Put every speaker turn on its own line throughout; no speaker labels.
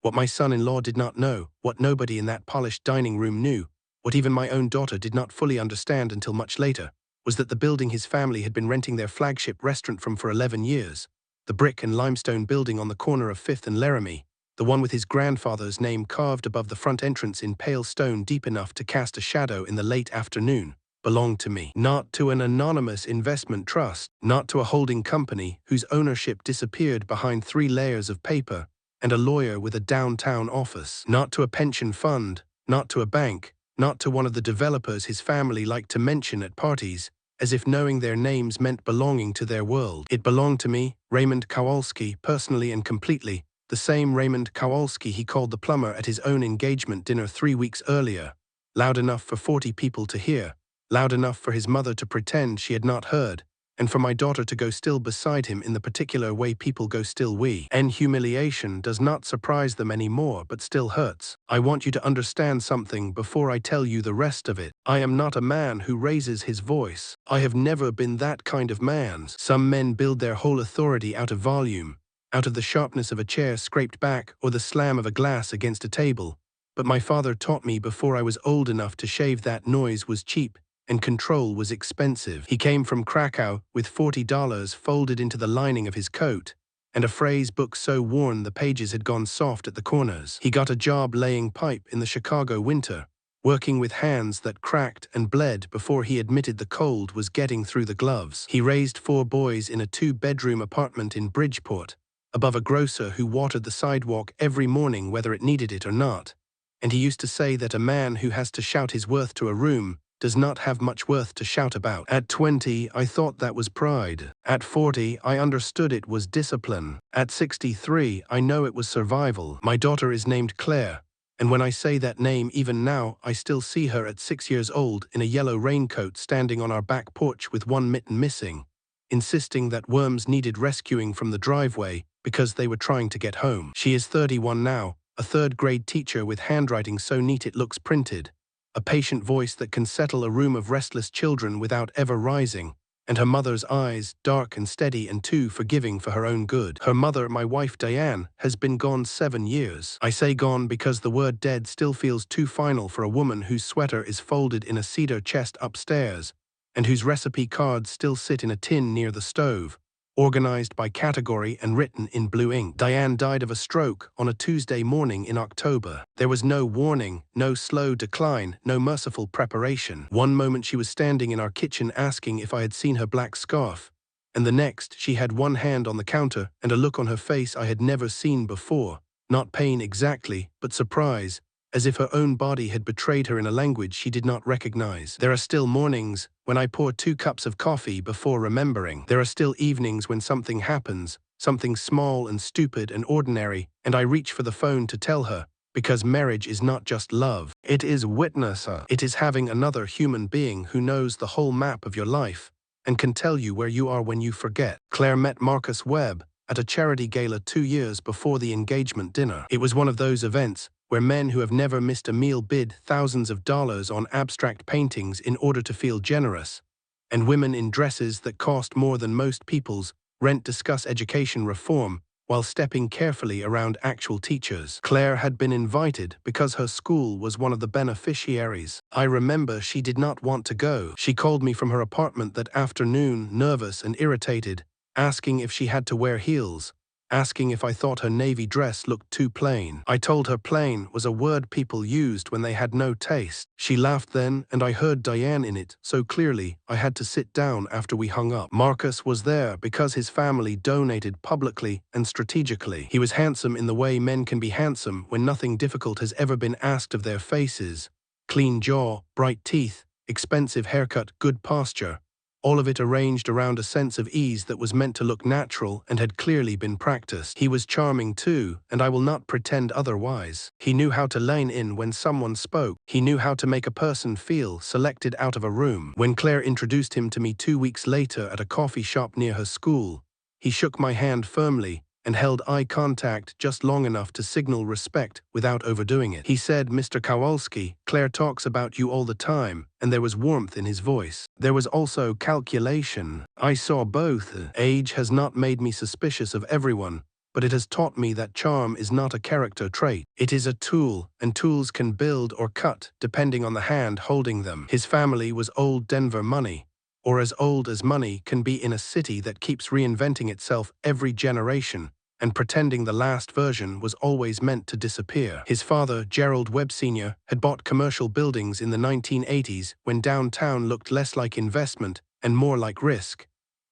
What my son-in-law did not know, what nobody in that polished dining room knew, what even my own daughter did not fully understand until much later, was that the building his family had been renting their flagship restaurant from for 11 years, the brick and limestone building on the corner of 5th and Laramie, the one with his grandfather's name carved above the front entrance in pale stone deep enough to cast a shadow in the late afternoon, belonged to me. Not to an anonymous investment trust, not to a holding company whose ownership disappeared behind 3 layers of paper and a lawyer with a downtown office, not to a pension fund, not to a bank, not to one of the developers his family liked to mention at parties, as if knowing their names meant belonging to their world. It belonged to me, Raymond Kowalski, personally and completely, the same Raymond Kowalski he called the plumber at his own engagement dinner 3 weeks earlier, loud enough for 40 people to hear, loud enough for his mother to pretend she had not heard, and for my daughter to go still beside him in the particular way people go still and humiliation does not surprise them anymore but still hurts. I want you to understand something before I tell you the rest of it. I am not a man who raises his voice. I have never been that kind of man. Some men build their whole authority out of volume, out of the sharpness of a chair scraped back or the slam of a glass against a table. But my father taught me before I was old enough to shave that noise was cheap and control was expensive. He came from Krakow with $40 folded into the lining of his coat, and a phrase book so worn the pages had gone soft at the corners. He got a job laying pipe in the Chicago winter, working with hands that cracked and bled before he admitted the cold was getting through the gloves. He raised 4 boys in a 2-bedroom apartment in Bridgeport, above a grocer who watered the sidewalk every morning whether it needed it or not. And he used to say that a man who has to shout his worth to a room does not have much worth to shout about. At 20, I thought that was pride. At 40, I understood it was discipline. At 63, I know it was survival. My daughter is named Claire, and when I say that name even now, I still see her at 6 years old in a yellow raincoat standing on our back porch with one mitten missing, insisting that worms needed rescuing from the driveway because they were trying to get home. She is 31 now, a 3rd-grade teacher with handwriting so neat it looks printed, a patient voice that can settle a room of restless children without ever rising, and her mother's eyes, dark and steady and too forgiving for her own good. Her mother, my wife Diane, has been gone 7 years. I say gone because the word dead still feels too final for a woman whose sweater is folded in a cedar chest upstairs, and whose recipe cards still sit in a tin near the stove, organized by category and written in blue ink. Diane died of a stroke on a Tuesday morning in October. There was no warning, no slow decline, no merciful preparation. One moment she was standing in our kitchen asking if I had seen her black scarf, and the next she had one hand on the counter and a look on her face I had never seen before, not pain exactly, but surprise, as if her own body had betrayed her in a language she did not recognize. There are still mornings when I pour 2 cups of coffee before remembering. There are still evenings when something happens, something small and stupid and ordinary, and I reach for the phone to tell her, because marriage is not just love. It is witnesser. It is having another human being who knows the whole map of your life and can tell you where you are when you forget. Claire met Marcus Webb at a charity gala 2 years before the engagement dinner. It was one of those events where men who have never missed a meal bid thousands of dollars on abstract paintings in order to feel generous, and women in dresses that cost more than most people's rent discuss education reform while stepping carefully around actual teachers. Claire had been invited because her school was one of the beneficiaries. I remember she did not want to go. She called me from her apartment that afternoon, nervous and irritated, asking if she had to wear heels, asking if I thought her navy dress looked too plain. I told her plain was a word people used when they had no taste. She laughed then, and I heard Diane in it so clearly I had to sit down after we hung up. Marcus was there because his family donated publicly and strategically. He was handsome in the way men can be handsome when nothing difficult has ever been asked of their faces. Clean jaw, bright teeth, expensive haircut, good posture. All of it arranged around a sense of ease that was meant to look natural and had clearly been practiced. He was charming too, and I will not pretend otherwise. He knew how to lean in when someone spoke. He knew how to make a person feel selected out of a room. When Claire introduced him to me 2 weeks later at a coffee shop near her school, he shook my hand firmly and held eye contact just long enough to signal respect without overdoing it. He said, "Mr. Kowalski, Claire talks about you all the time," and there was warmth in his voice. There was also calculation. I saw both. Age has not made me suspicious of everyone, but it has taught me that charm is not a character trait. It is a tool, and tools can build or cut depending on the hand holding them. His family was old Denver money, or as old as money can be in a city that keeps reinventing itself every generation, and pretending the last version was always meant to disappear. His father, Gerald Webb Sr., had bought commercial buildings in the 1980s when downtown looked less like investment and more like risk.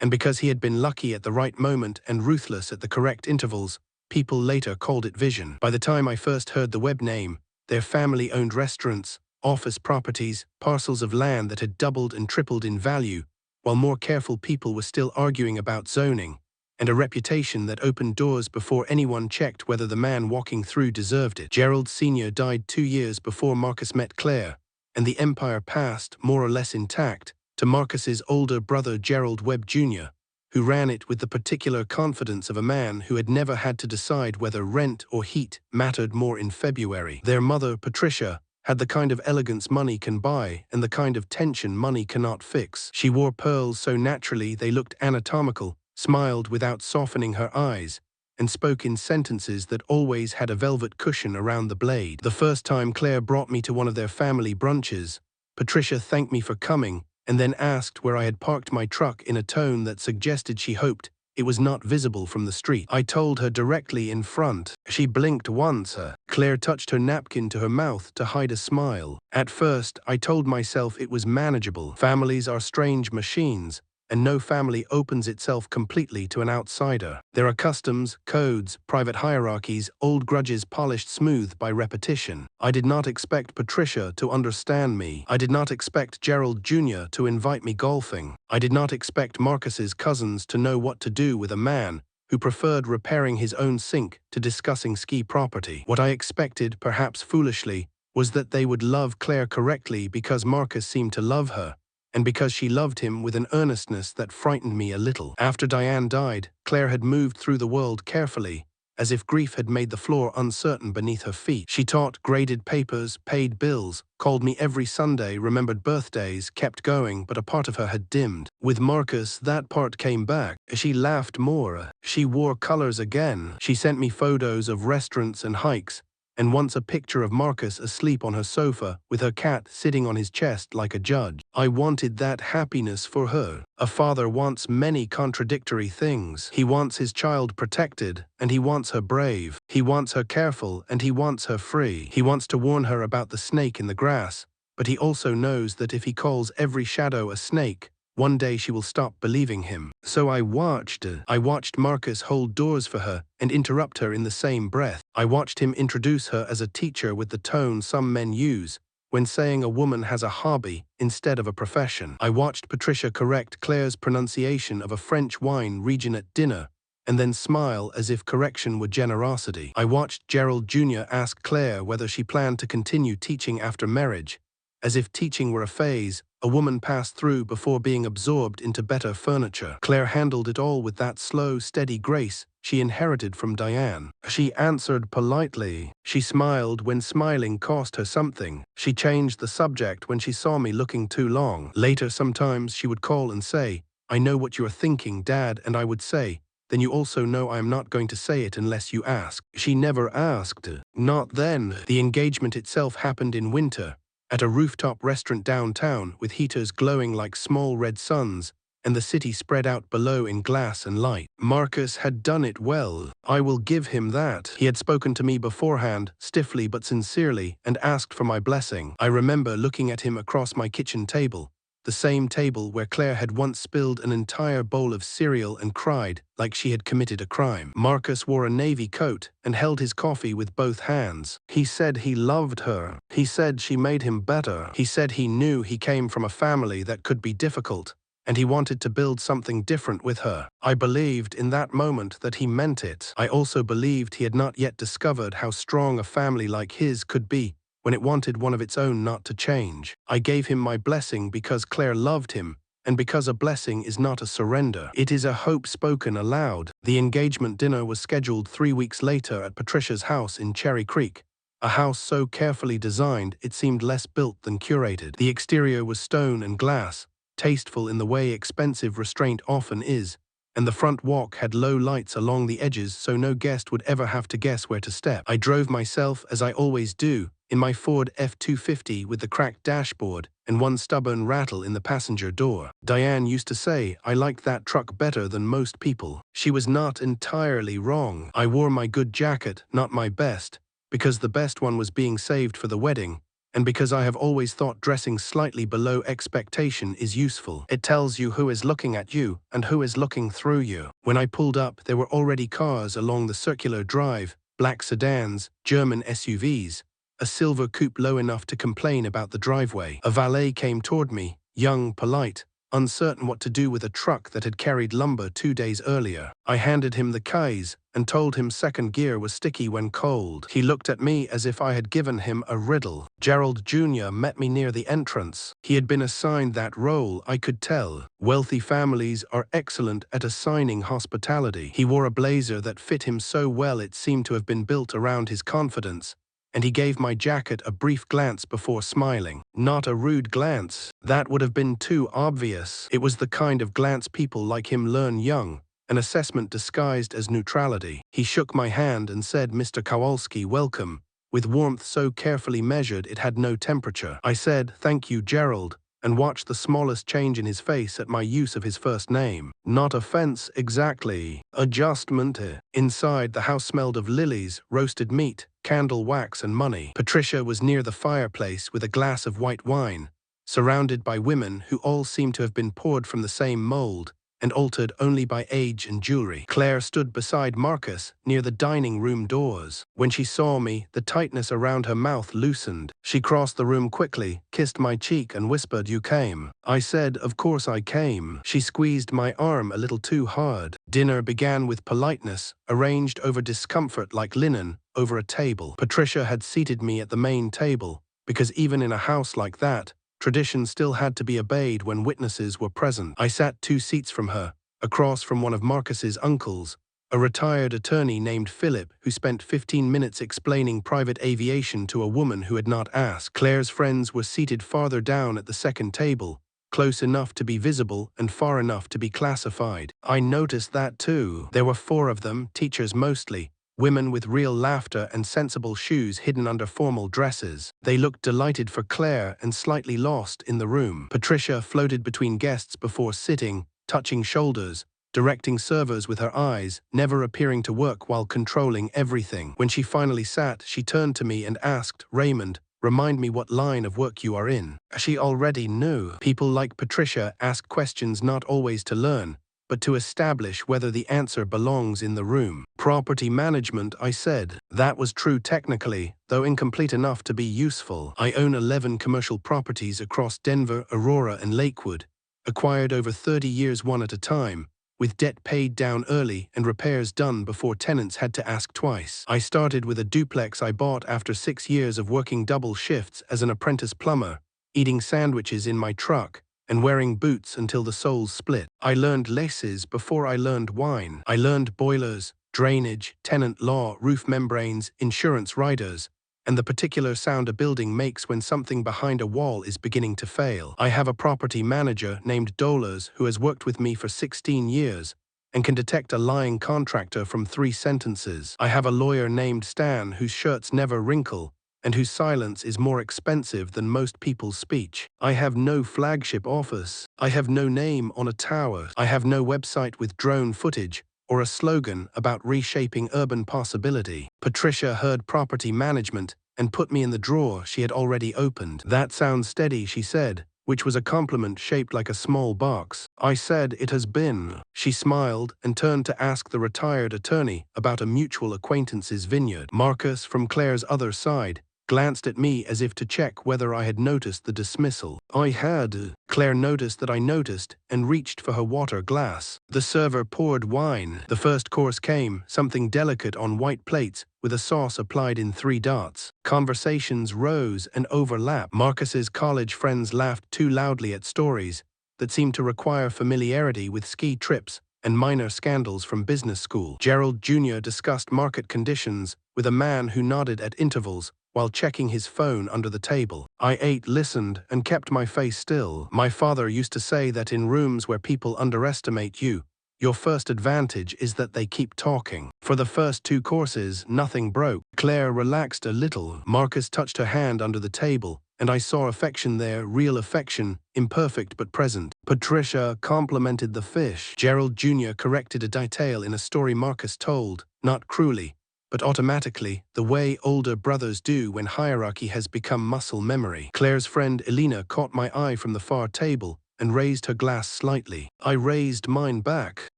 And because he had been lucky at the right moment and ruthless at the correct intervals, people later called it vision. By the time I first heard the Webb name, their family owned restaurants, office properties, parcels of land that had doubled and tripled in value, while more careful people were still arguing about zoning, and a reputation that opened doors before anyone checked whether the man walking through deserved it. Gerald Sr. died 2 years before Marcus met Claire, and the empire passed, more or less intact, to Marcus's older brother Gerald Webb Jr., who ran it with the particular confidence of a man who had never had to decide whether rent or heat mattered more in February. Their mother, Patricia, had the kind of elegance money can buy and the kind of tension money cannot fix. She wore pearls so naturally they looked anatomical, smiled without softening her eyes, and spoke in sentences that always had a velvet cushion around the blade. The first time Claire brought me to one of their family brunches, Patricia thanked me for coming and then asked where I had parked my truck in a tone that suggested she hoped it was not visible from the street. I told her directly in front. She blinked once. Claire touched her napkin to her mouth to hide a smile. At first, I told myself it was manageable. Families are strange machines, and no family opens itself completely to an outsider. There are customs, codes, private hierarchies, old grudges polished smooth by repetition. I did not expect Patricia to understand me. I did not expect Gerald Jr. to invite me golfing. I did not expect Marcus's cousins to know what to do with a man who preferred repairing his own sink to discussing ski property. What I expected, perhaps foolishly, was that they would love Claire correctly because Marcus seemed to love her, and because she loved him with an earnestness that frightened me a little. After Diane died, Claire had moved through the world carefully, as if grief had made the floor uncertain beneath her feet. She taught, graded papers, paid bills, called me every Sunday, remembered birthdays, kept going, but a part of her had dimmed. With Marcus, that part came back. She laughed more. She wore colors again. She sent me photos of restaurants and hikes, and once a picture of Marcus asleep on her sofa with her cat sitting on his chest like a judge. I wanted that happiness for her. A father wants many contradictory things. He wants his child protected, and he wants her brave. He wants her careful, and he wants her free. He wants to warn her about the snake in the grass, but he also knows that if he calls every shadow a snake, one day she will stop believing him. So I watched Marcus hold doors for her and interrupt her in the same breath. I watched him introduce her as a teacher with the tone some men use when saying a woman has a hobby instead of a profession. I watched Patricia correct Claire's pronunciation of a French wine region at dinner and then smile as if correction were generosity. I watched Gerald Jr. ask Claire whether she planned to continue teaching after marriage, as if teaching were a phase a woman passed through before being absorbed into better furniture. Claire handled it all with that slow, steady grace she inherited from Diane. She answered politely. She smiled when smiling cost her something. She changed the subject when she saw me looking too long. Later, sometimes she would call and say, "I know what you are thinking, Dad," and I would say, "Then you also know I am not going to say it unless you ask." She never asked. Not then. The engagement itself happened in winter, at a rooftop restaurant downtown with heaters glowing like small red suns, and the city spread out below in glass and light. Marcus had done it well. I will give him that. He had spoken to me beforehand, stiffly but sincerely, and asked for my blessing. I remember looking at him across my kitchen table, the same table where Claire had once spilled an entire bowl of cereal and cried like she had committed a crime. Marcus wore a navy coat and held his coffee with both hands. He said he loved her. He said she made him better. He said he knew he came from a family that could be difficult, and he wanted to build something different with her. I believed in that moment that he meant it. I also believed he had not yet discovered how strong a family like his could be when it wanted one of its own not to change. I gave him my blessing because Claire loved him, and because a blessing is not a surrender. It is a hope spoken aloud. The engagement dinner was scheduled 3 weeks later at Patricia's house in Cherry Creek, a house so carefully designed it seemed less built than curated. The exterior was stone and glass, tasteful in the way expensive restraint often is, and the front walk had low lights along the edges so no guest would ever have to guess where to step. I drove myself, as I always do, in my Ford F-250 with the cracked dashboard and one stubborn rattle in the passenger door. Diane used to say I liked that truck better than most people. She was not entirely wrong. I wore my good jacket, not my best, because the best one was being saved for the wedding, and because I have always thought dressing slightly below expectation is useful. It tells you who is looking at you and who is looking through you. When I pulled up, there were already cars along the circular drive, black sedans, German SUVs, a silver coupe low enough to complain about the driveway. A valet came toward me, young, polite, uncertain what to do with a truck that had carried lumber 2 days earlier. I handed him the keys and told him second gear was sticky when cold. He looked at me as if I had given him a riddle. Gerald Jr. met me near the entrance. He had been assigned that role, I could tell. Wealthy families are excellent at assigning hospitality. He wore a blazer that fit him so well it seemed to have been built around his confidence, and he gave my jacket a brief glance before smiling. Not a rude glance. That would have been too obvious. It was the kind of glance people like him learn young, an assessment disguised as neutrality. He shook my hand and said, "Mr. Kowalski, welcome," with warmth so carefully measured it had no temperature. I said, "Thank you, Gerald," and watched the smallest change in his face at my use of his first name. Not offense exactly. Adjustment. Inside, the house smelled of lilies, roasted meat, candle wax and money. Patricia was near the fireplace with a glass of white wine, surrounded by women who all seemed to have been poured from the same mold and altered only by age and jewelry. Claire stood beside Marcus near the dining room doors. When she saw me, the tightness around her mouth loosened. She crossed the room quickly, kissed my cheek and whispered, "You came." I said, "Of course I came." She squeezed my arm a little too hard. Dinner began with politeness, arranged over discomfort like linen over a table. Patricia had seated me at the main table, because even in a house like that, tradition still had to be obeyed when witnesses were present. I sat 2 seats from her, across from one of Marcus's uncles, a retired attorney named Philip who spent 15 minutes explaining private aviation to a woman who had not asked. Claire's friends were seated farther down at the second table, close enough to be visible and far enough to be classified. I noticed that too. There were 4 of them, teachers mostly, women with real laughter and sensible shoes hidden under formal dresses. They looked delighted for Claire and slightly lost in the room. Patricia floated between guests before sitting, touching shoulders, directing servers with her eyes, never appearing to work while controlling everything. When she finally sat, she turned to me and asked, "Raymond, remind me what line of work you are in." She already knew. People like Patricia ask questions not always to learn, but to establish whether the answer belongs in the room. "Property management," I said. That was true technically, though incomplete enough to be useful. I own 11 commercial properties across Denver, Aurora, and Lakewood, acquired over 30 years one at a time, with debt paid down early and repairs done before tenants had to ask twice. I started with a duplex I bought after 6 years of working double shifts as an apprentice plumber, eating sandwiches in my truck, and wearing boots until the soles split. I learned laces before I learned wine. I learned boilers, drainage, tenant law, roof membranes, insurance riders, and the particular sound a building makes when something behind a wall is beginning to fail. I have a property manager named Dollars who has worked with me for 16 years and can detect a lying contractor from 3 sentences. I have a lawyer named Stan whose shirts never wrinkle and whose silence is more expensive than most people's speech. I have no flagship office. I have no name on a tower. I have no website with drone footage or a slogan about reshaping urban possibility. Patricia heard property management and put me in the drawer she had already opened. "That sounds steady," she said, which was a compliment shaped like a small box. I said, "It has been." She smiled and turned to ask the retired attorney about a mutual acquaintance's vineyard. Marcus, from Claire's other side, glanced at me as if to check whether I had noticed the dismissal. I had. Claire noticed that I noticed and reached for her water glass. The server poured wine. The first course came, something delicate on white plates, with a sauce applied in 3 dots. Conversations rose and overlapped. Marcus's college friends laughed too loudly at stories that seemed to require familiarity with ski trips and minor scandals from business school. Gerald Jr. discussed market conditions with a man who nodded at intervals while checking his phone under the table. I ate, listened, and kept my face still. My father used to say that in rooms where people underestimate you, Your first advantage is that they keep talking. For the first 2 courses, nothing broke. Claire relaxed a little. Marcus touched her hand under the table, and I saw affection there, real affection, imperfect but present. Patricia complimented the fish. Gerald Jr. corrected a detail in a story Marcus told, not cruelly, but automatically, the way older brothers do when hierarchy has become muscle memory. Claire's friend Elena caught my eye from the far table and raised her glass slightly. I raised mine back.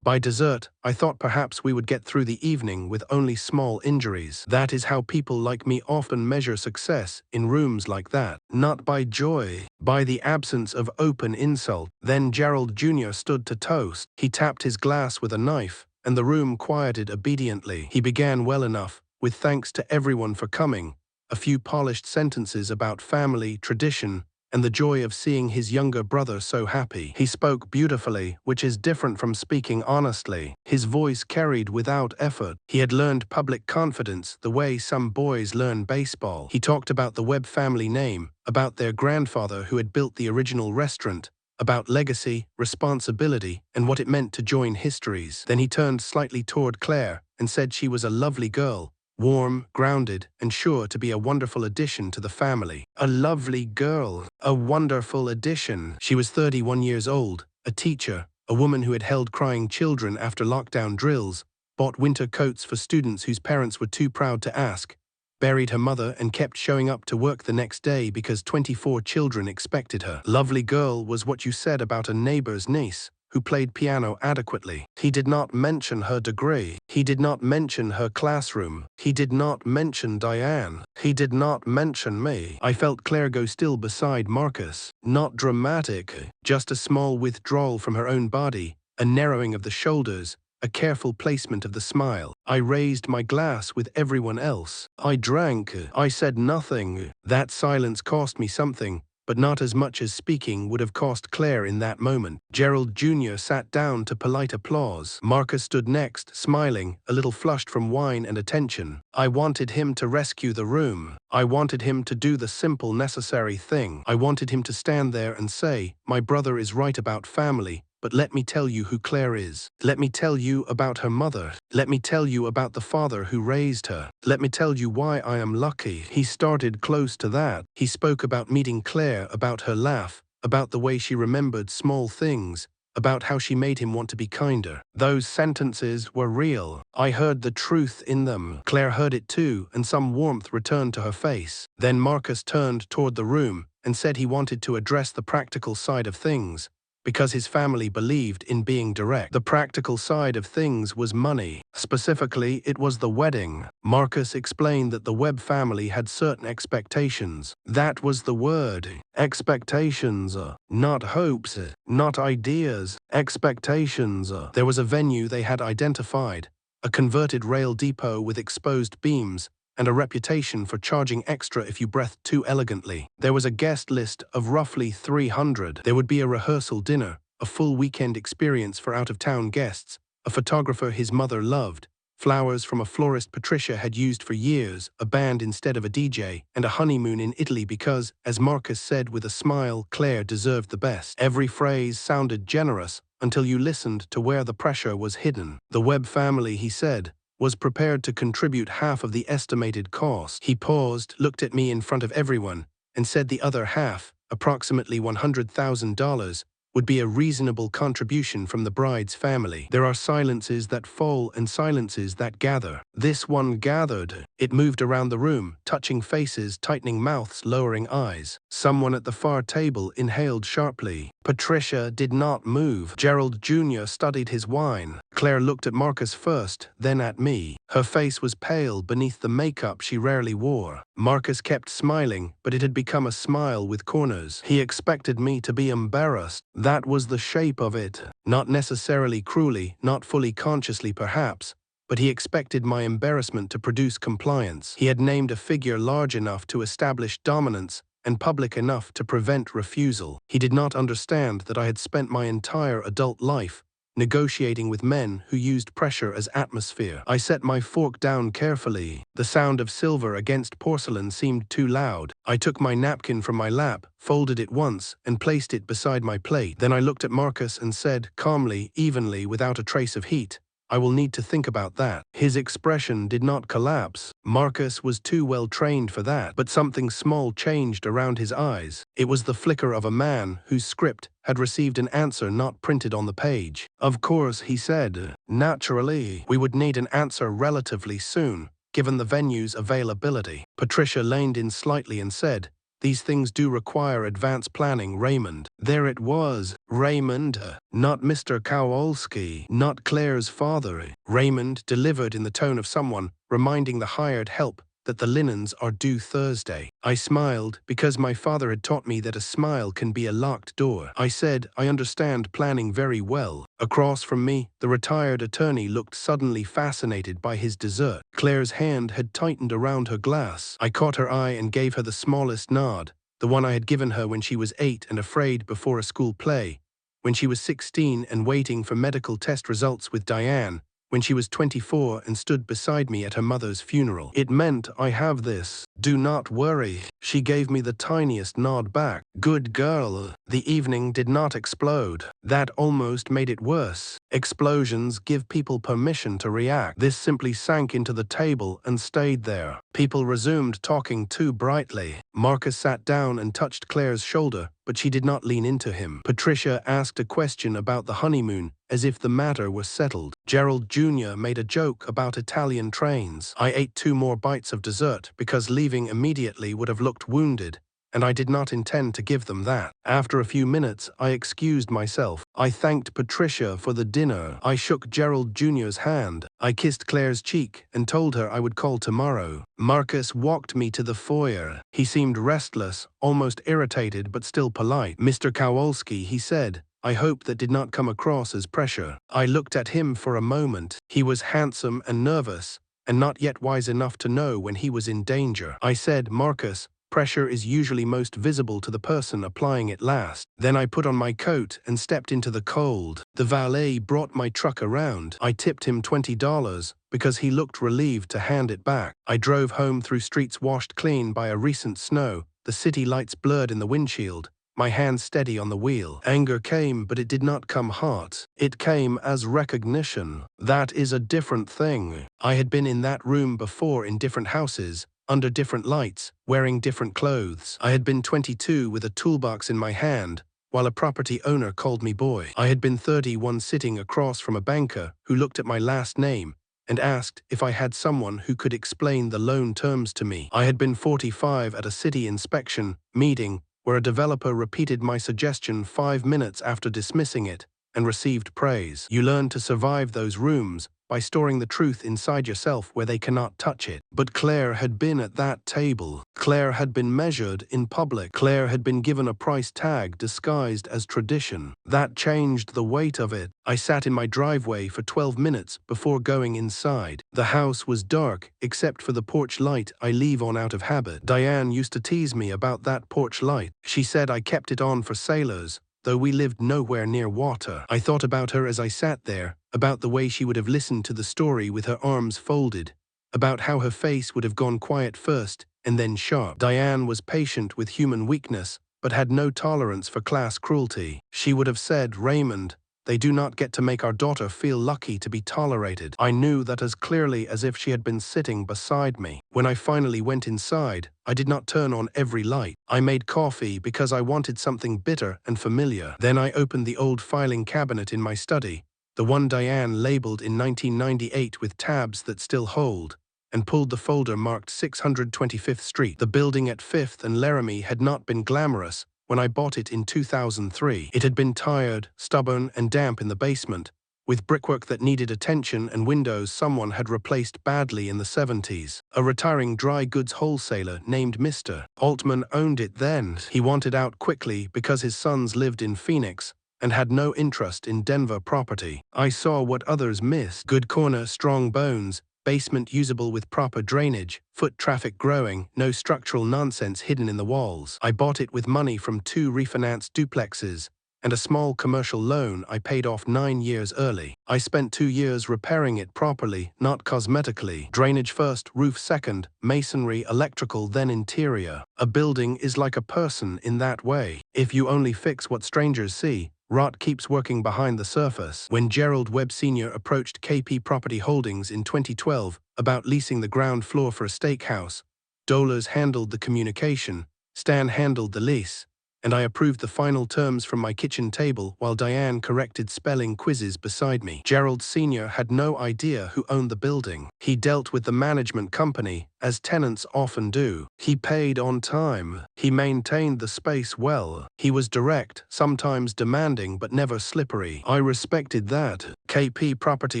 By dessert, I thought perhaps we would get through the evening with only small injuries. That is how people like me often measure success in rooms like that. Not by joy, by the absence of open insult. Then Gerald Jr. stood to toast. He tapped his glass with a knife, and the room quieted obediently. He began well enough, with thanks to everyone for coming, a few polished sentences about family, tradition, and the joy of seeing his younger brother so happy. He spoke beautifully, which is different from speaking honestly. His voice carried without effort. He had learned public confidence the way some boys learn baseball. He talked about the Webb family name, about their grandfather who had built the original restaurant, about legacy, responsibility, and what it meant to join histories. Then he turned slightly toward Claire and said she was a lovely girl, warm, grounded, and sure to be a wonderful addition to the family. A lovely girl, a wonderful addition. She was 31 years old, a teacher, a woman who had held crying children after lockdown drills, bought winter coats for students whose parents were too proud to ask, buried her mother and kept showing up to work the next day because 24 children expected her. Lovely girl was what you said about a neighbor's niece who played piano adequately. He did not mention her degree. He did not mention her classroom. He did not mention Diane. He did not mention me. I felt Claire go still beside Marcus. Not dramatic, just a small withdrawal from her own body, a narrowing of the shoulders, a careful placement of the smile. I raised my glass with everyone else. I drank. I said nothing. That silence cost me something, but not as much as speaking would have cost Claire in that moment. Gerald Jr. sat down to polite applause. Marcus stood next, smiling, a little flushed from wine and attention. I wanted him to rescue the room. I wanted him to do the simple, necessary thing. I wanted him to stand there and say, "My brother is right about family, but let me tell you who Claire is. Let me tell you about her mother. Let me tell you about the father who raised her. Let me tell you why I am lucky." He started close to that. He spoke about meeting Claire, about her laugh, about the way she remembered small things, about how she made him want to be kinder. Those sentences were real. I heard the truth in them. Claire heard it too, and some warmth returned to her face. Then Marcus turned toward the room and said he wanted to address the practical side of things, because his family believed in being direct. The practical side of things was money. Specifically, it was the wedding. Marcus explained that the Webb family had certain expectations. That was the word. Expectations. Not hopes. Not ideas. Expectations. There was a venue they had identified, a converted rail depot with exposed beams, and a reputation for charging extra if you breathed too elegantly. There was a guest list of roughly 300. There would be a rehearsal dinner, a full weekend experience for out-of-town guests, a photographer his mother loved, flowers from a florist Patricia had used for years, a band instead of a DJ, and a honeymoon in Italy because, as Marcus said with a smile, Claire deserved the best. Every phrase sounded generous until you listened to where the pressure was hidden. The Webb family, he said, was prepared to contribute half of the estimated cost. He paused, looked at me in front of everyone, and said the other half, approximately $100,000, would be a reasonable contribution from the bride's family. There are silences that fall and silences that gather. This one gathered. It moved around the room, touching faces, tightening mouths, lowering eyes. Someone at the far table inhaled sharply. Patricia did not move. Gerald Jr. studied his wine. Claire looked at Marcus first, then at me. Her face was pale beneath the makeup she rarely wore. Marcus kept smiling, but it had become a smile with corners. He expected me to be embarrassed. That was the shape of it. Not necessarily cruelly, not fully consciously perhaps, but he expected my embarrassment to produce compliance. He had named a figure large enough to establish dominance and public enough to prevent refusal. He did not understand that I had spent my entire adult life negotiating with men who used pressure as atmosphere. I set my fork down carefully. The sound of silver against porcelain seemed too loud. I took my napkin from my lap, folded it once, and placed it beside my plate. Then I looked at Marcus and said, calmly, evenly, without a trace of heat, I will need to think about that. His expression did not collapse. Marcus was too well trained for that, but something small changed around his eyes. It was the flicker of a man whose script had received an answer not printed on the page. Of course, he said. Naturally, we would need an answer relatively soon, given the venue's availability. Patricia leaned in slightly and said, these things do require advanced planning, Raymond. There it was. Raymond, not Mr. Kowalski, not Claire's father. Raymond delivered in the tone of someone reminding the hired help that the linens are due Thursday. I smiled because my father had taught me that a smile can be a locked door. I said, I understand planning very well. Across from me, the retired attorney looked suddenly fascinated by his dessert. Claire's hand had tightened around her glass. I caught her eye and gave her the smallest nod, the one I had given her when she was 8 and afraid before a school play, when she was 16 and waiting for medical test results with Diane, when she was 24 and stood beside me at her mother's funeral. It meant I have this. Do not worry. She gave me the tiniest nod back. Good girl. The evening did not explode. That almost made it worse. Explosions give people permission to react. This simply sank into the table and stayed there. People resumed talking too brightly. Marcus sat down and touched Claire's shoulder, but she did not lean into him. Patricia asked a question about the honeymoon, as if the matter were settled. Gerald Jr. made a joke about Italian trains. I ate 2 more bites of dessert because leaving immediately would have looked wounded, and I did not intend to give them that. After a few minutes, I excused myself. I thanked Patricia for the dinner. I shook Gerald Jr.'s hand. I kissed Claire's cheek and told her I would call tomorrow. Marcus walked me to the foyer. He seemed restless, almost irritated, but still polite. Mr. Kowalski, he said. I hope that did not come across as pressure. I looked at him for a moment. He was handsome and nervous, and not yet wise enough to know when he was in danger. I said, Marcus, pressure is usually most visible to the person applying it last. Then I put on my coat and stepped into the cold. The valet brought my truck around. I tipped him $20 because he looked relieved to hand it back. I drove home through streets washed clean by a recent snow, the city lights blurred in the windshield, my hand steady on the wheel. Anger came, but it did not come hot. It came as recognition. That is a different thing. I had been in that room before in different houses, under different lights, wearing different clothes. I had been 22 with a toolbox in my hand, while a property owner called me boy. I had been 31 sitting across from a banker who looked at my last name and asked if I had someone who could explain the loan terms to me. I had been 45 at a city inspection meeting where a developer repeated my suggestion 5 minutes after dismissing it and received praise. You learn to survive those rooms by storing the truth inside yourself where they cannot touch it. But Claire had been at that table. Claire had been measured in public. Claire had been given a price tag disguised as tradition. That changed the weight of it. I sat in my driveway for 12 minutes before going inside. The house was dark, except for the porch light I leave on out of habit. Diane used to tease me about that porch light. She said I kept it on for sailors, though we lived nowhere near water. I thought about her as I sat there, about the way she would have listened to the story with her arms folded, about how her face would have gone quiet first and then sharp. Diane was patient with human weakness, but had no tolerance for class cruelty. She would have said, Raymond, they do not get to make our daughter feel lucky to be tolerated. I knew that as clearly as if she had been sitting beside me. When I finally went inside, I did not turn on every light. I made coffee because I wanted something bitter and familiar. Then I opened the old filing cabinet in my study, the one Diane labeled in 1998 with tabs that still hold, and pulled the folder marked 625th Street. The building at 5th and Laramie had not been glamorous when I bought it in 2003. It had been tired, stubborn, and damp in the basement, with brickwork that needed attention and windows someone had replaced badly in the 70s. A retiring dry goods wholesaler named Mr. Altman owned it then. He wanted out quickly because his sons lived in Phoenix and had no interest in Denver property. I saw what others missed. Good corner, strong bones, basement usable with proper drainage, foot traffic growing, no structural nonsense hidden in the walls. I bought it with money from 2 refinanced duplexes and a small commercial loan I paid off 9 years early. I spent 2 years repairing it properly, not cosmetically. Drainage first, roof second, masonry, electrical, then interior. A building is like a person in that way. If you only fix what strangers see, rot keeps working behind the surface. When Gerald Webb Sr. approached KP Property Holdings in 2012 about leasing the ground floor for a steakhouse, Dollars handled the communication, Stan handled the lease, and I approved the final terms from my kitchen table while Diane corrected spelling quizzes beside me. Gerald Sr. had no idea who owned the building. He dealt with the management company, as tenants often do. He paid on time. He maintained the space well. He was direct, sometimes demanding, but never slippery. I respected that. KP Property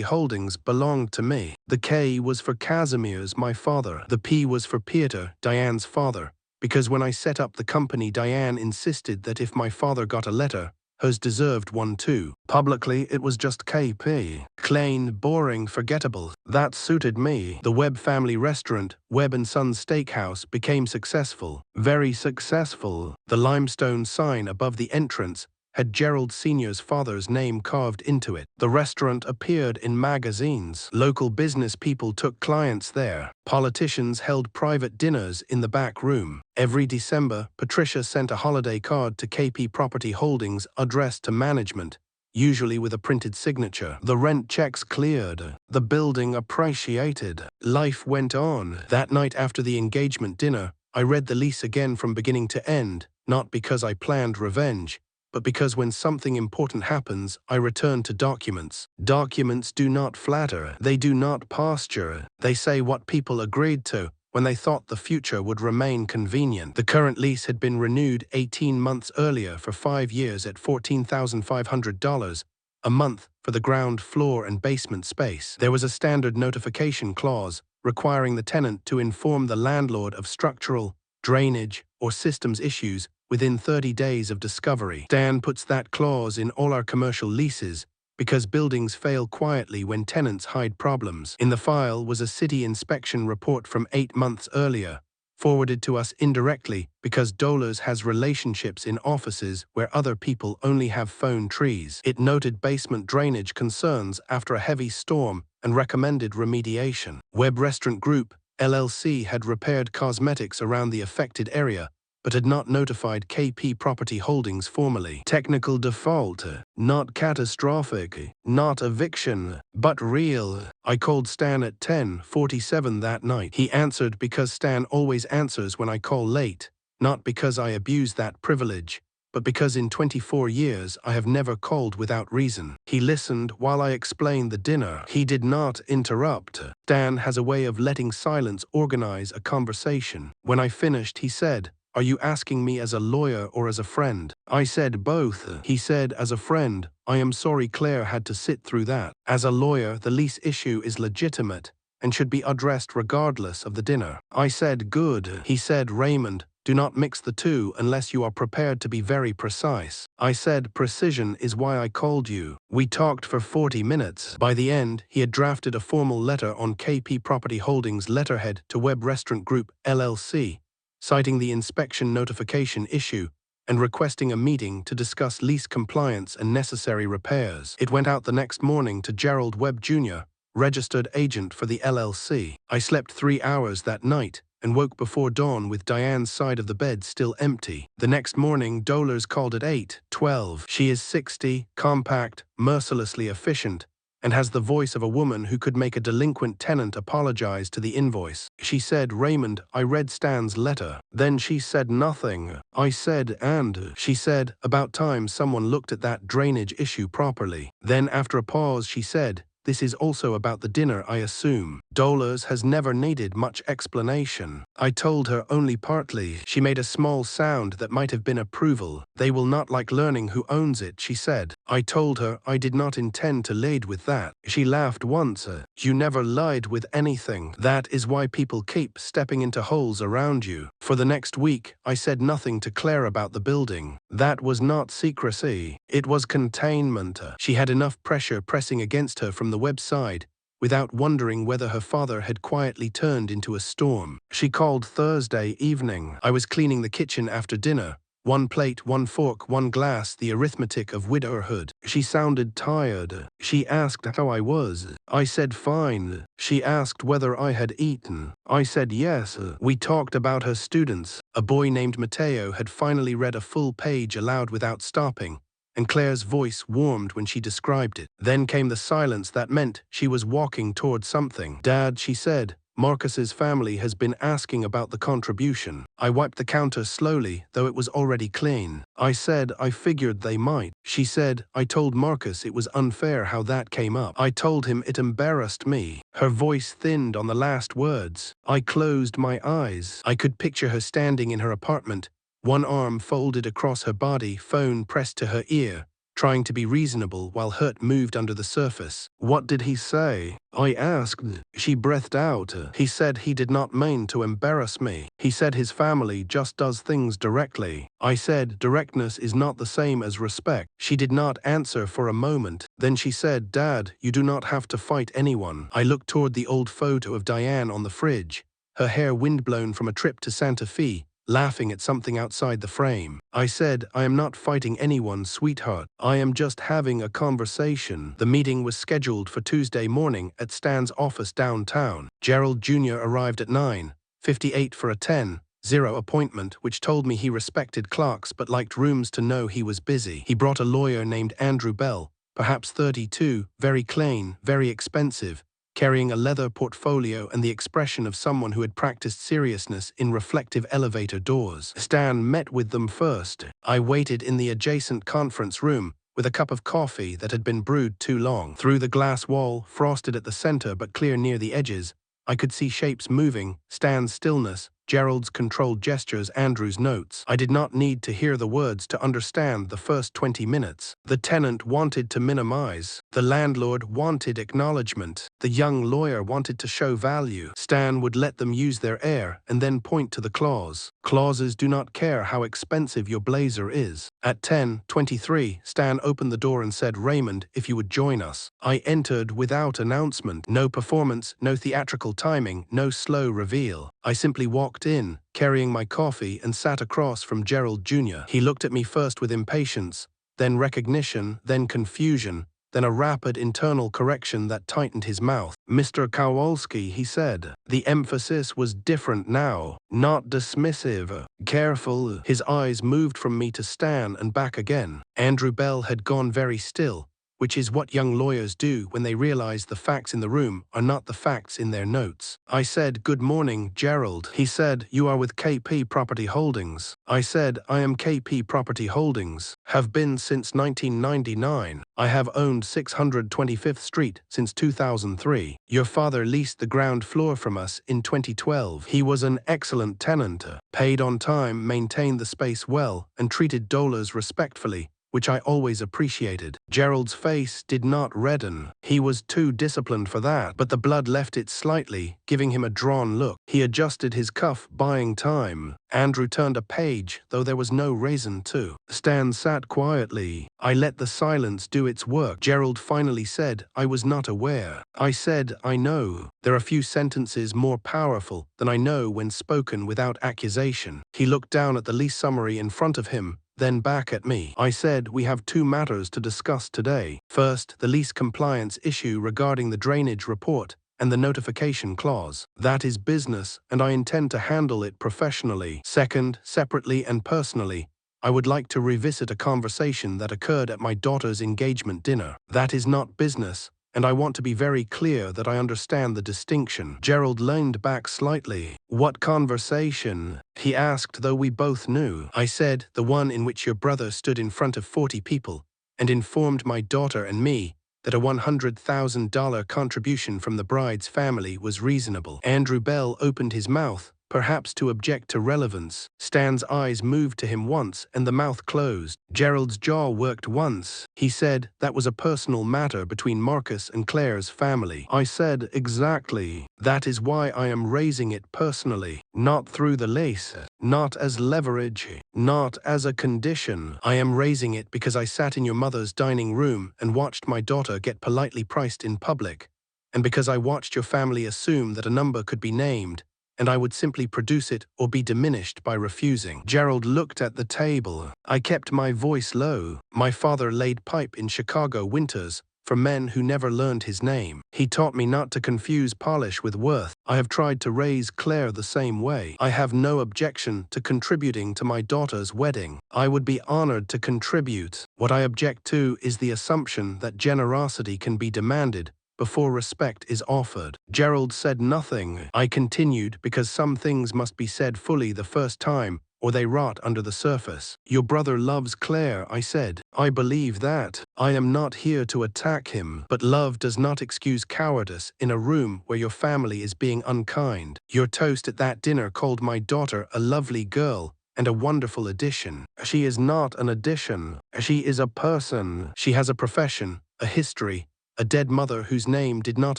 Holdings belonged to me. The K was for Casimir's, my father. The P was for Peter, Diane's father. Because when I set up the company, Diane insisted that if my father got a letter, hers deserved one too. Publicly, it was just KP. Plain, boring, forgettable. That suited me. The Webb family restaurant, Webb & Sons Steakhouse, became successful. Very successful. The limestone sign above the entrance had Gerald Sr.'s father's name carved into it. The restaurant appeared in magazines. Local business people took clients there. Politicians held private dinners in the back room. Every December, Patricia sent a holiday card to KP Property Holdings addressed to management, usually with a printed signature. The rent checks cleared. The building appreciated. Life went on. That night after the engagement dinner, I read the lease again from beginning to end, not because I planned revenge, but because when something important happens, I return to documents. Documents do not flatter. They do not posture. They say what people agreed to when they thought the future would remain convenient. The current lease had been renewed 18 months earlier for 5 years at $14,500 a month for the ground floor and basement space. There was a standard notification clause requiring the tenant to inform the landlord of structural, drainage, or systems issues within 30 days of discovery. Stan puts that clause in all our commercial leases because buildings fail quietly when tenants hide problems. In the file was a city inspection report from 8 months earlier, forwarded to us indirectly because Dollars has relationships in offices where other people only have phone trees. It noted basement drainage concerns after a heavy storm and recommended remediation. Webb Restaurant Group, LLC had repaired cosmetics around the affected area, but had not notified KP Property Holdings formally. Technical default, not catastrophic, not eviction, but real. I called Stan at 10:47 that night. He answered because Stan always answers when I call late, not because I abuse that privilege, but because in 24 years I have never called without reason. He listened while I explained the dinner. He did not interrupt. Stan has a way of letting silence organize a conversation. When I finished, he said, "Are you asking me as a lawyer or as a friend?" I said both. He said, "As a friend, I am sorry Claire had to sit through that. As a lawyer, the lease issue is legitimate and should be addressed regardless of the dinner." I said, "Good." He said, "Raymond, do not mix the two unless you are prepared to be very precise." I said, "Precision is why I called you." We talked for 40 minutes. By the end, he had drafted a formal letter on KP Property Holdings letterhead to Webb Restaurant Group, LLC, citing the inspection notification issue and requesting a meeting to discuss lease compliance and necessary repairs. It went out the next morning to Gerald Webb Jr., registered agent for the LLC. I slept 3 hours that night and woke before dawn with Diane's side of the bed still empty. The next morning, Dollars called at 8:12. She is 60, compact, mercilessly efficient, and has the voice of a woman who could make a delinquent tenant apologize to the invoice. She said, "Raymond, I read Stan's letter." Then she said nothing. I said, "And?" She said, "About time someone looked at that drainage issue properly." Then after a pause she said, "This is also about the dinner, I assume." Dollars has never needed much explanation. I told her only partly. She made a small sound that might have been approval. "They will not like learning who owns it," she said. I told her I did not intend to lead with that. She laughed once. "You never lied with anything. That is why people keep stepping into holes around you." For the next week, I said nothing to Claire about the building. That was not secrecy. It was containment. She had enough pressure pressing against her from the website without wondering whether her father had quietly turned into a storm. She called Thursday evening. I was cleaning the kitchen after dinner, 1 plate, 1 fork, 1 glass, the arithmetic of widowhood. She sounded tired. She asked how I was. I said fine. She asked whether I had eaten. I said yes. We talked about her students. A boy named Mateo had finally read a full page aloud without stopping, and Claire's voice warmed when she described it. Then came the silence that meant she was walking toward something. Dad, she said, Marcus's family has been asking about the contribution. I wiped the counter slowly, though it was already clean. I said I figured they might. She said, I told Marcus it was unfair how that came up. I told him it embarrassed me. Her voice thinned on the last words. I closed my eyes. I could picture her standing in her apartment, one arm folded across her body, phone pressed to her ear, trying to be reasonable while hurt moved under the surface. What did he say? I asked. She breathed out. He said he did not mean to embarrass me. He said his family just does things directly. I said directness is not the same as respect. She did not answer for a moment. Then she said, Dad, you do not have to fight anyone. I looked toward the old photo of Diane on the fridge, her hair windblown from a trip to Santa Fe, laughing at something outside the frame. I said, I am not fighting anyone, sweetheart. I am just having a conversation. The meeting was scheduled for Tuesday morning at Stan's office downtown. Gerald Jr. arrived at 9:58 for a 10:00 appointment, which told me he respected clerks but liked rooms to know he was busy. He brought a lawyer named Andrew Bell, perhaps 32, very clean, very expensive, carrying a leather portfolio and the expression of someone who had practiced seriousness in reflective elevator doors. Stan met with them first. I waited in the adjacent conference room with a cup of coffee that had been brewed too long. Through the glass wall, frosted at the center but clear near the edges, I could see shapes moving, Stan's stillness, Gerald's controlled gestures, Andrew's notes. I did not need to hear the words to understand the first 20 minutes. The tenant wanted to minimize. The landlord wanted acknowledgement. The young lawyer wanted to show value. Stan would let them use their air and then point to the clause. Clauses do not care how expensive your blazer is. At 10:23, Stan opened the door and said, Raymond, if you would join us. I entered without announcement. No performance, no theatrical timing, no slow reveal. I simply walked in, carrying my coffee, and sat across from Gerald Jr. He looked at me first with impatience, then recognition, then confusion, then a rapid internal correction that tightened his mouth. Mr. Kowalski, he said. The emphasis was different now, not dismissive, careful. His eyes moved from me to Stan and back again. Andrew Bell had gone very still, which is what young lawyers do when they realize the facts in the room are not the facts in their notes. I said, Good morning, Gerald. He said, You are with KP Property Holdings. I said, I am KP Property Holdings. Have been since 1999. I have owned 625th Street since 2003. Your father leased the ground floor from us in 2012. He was an excellent tenant, paid on time, maintained the space well, and treated dolars respectfully, which I always appreciated. Gerald's face did not redden. He was too disciplined for that, but the blood left it slightly, giving him a drawn look. He adjusted his cuff, buying time. Andrew turned a page, though there was no reason to. Stan sat quietly. I let the silence do its work. Gerald finally said, I was not aware. I said, I know. There are few sentences more powerful than I know when spoken without accusation. He looked down at the lease summary in front of him, then back at me. I said, we have two matters to discuss today. First, the lease compliance issue regarding the drainage report and the notification clause. That is business, and I intend to handle it professionally. Second, separately and personally, I would like to revisit a conversation that occurred at my daughter's engagement dinner. That is not business, and I want to be very clear that I understand the distinction. Gerald leaned back slightly. What conversation? He asked, though we both knew. I said, the one in which your brother stood in front of 40 people and informed my daughter and me that a $100,000 contribution from the bride's family was reasonable. Andrew Bell opened his mouth, perhaps to object to relevance. Stan's eyes moved to him once and the mouth closed. Gerald's jaw worked once. He said, that was a personal matter between Marcus and Claire's family. I said, exactly. That is why I am raising it personally, not through the lease, not as leverage, not as a condition. I am raising it because I sat in your mother's dining room and watched my daughter get politely priced in public, and because I watched your family assume that a number could be named and I would simply produce it or be diminished by refusing. Gerald looked at the table. I kept my voice low. My father laid pipe in Chicago winters for men who never learned his name. He taught me not to confuse polish with worth. I have tried to raise Claire the same way. I have no objection to contributing to my daughter's wedding. I would be honored to contribute. What I object to is the assumption that generosity can be demanded before respect is offered. Gerald said nothing. I continued because some things must be said fully the first time, or they rot under the surface. Your brother loves Claire, I said. I believe that. I am not here to attack him, but love does not excuse cowardice in a room where your family is being unkind. Your toast at that dinner called my daughter a lovely girl and a wonderful addition. She is not an addition. She is a person. She has a profession, a history, a dead mother whose name did not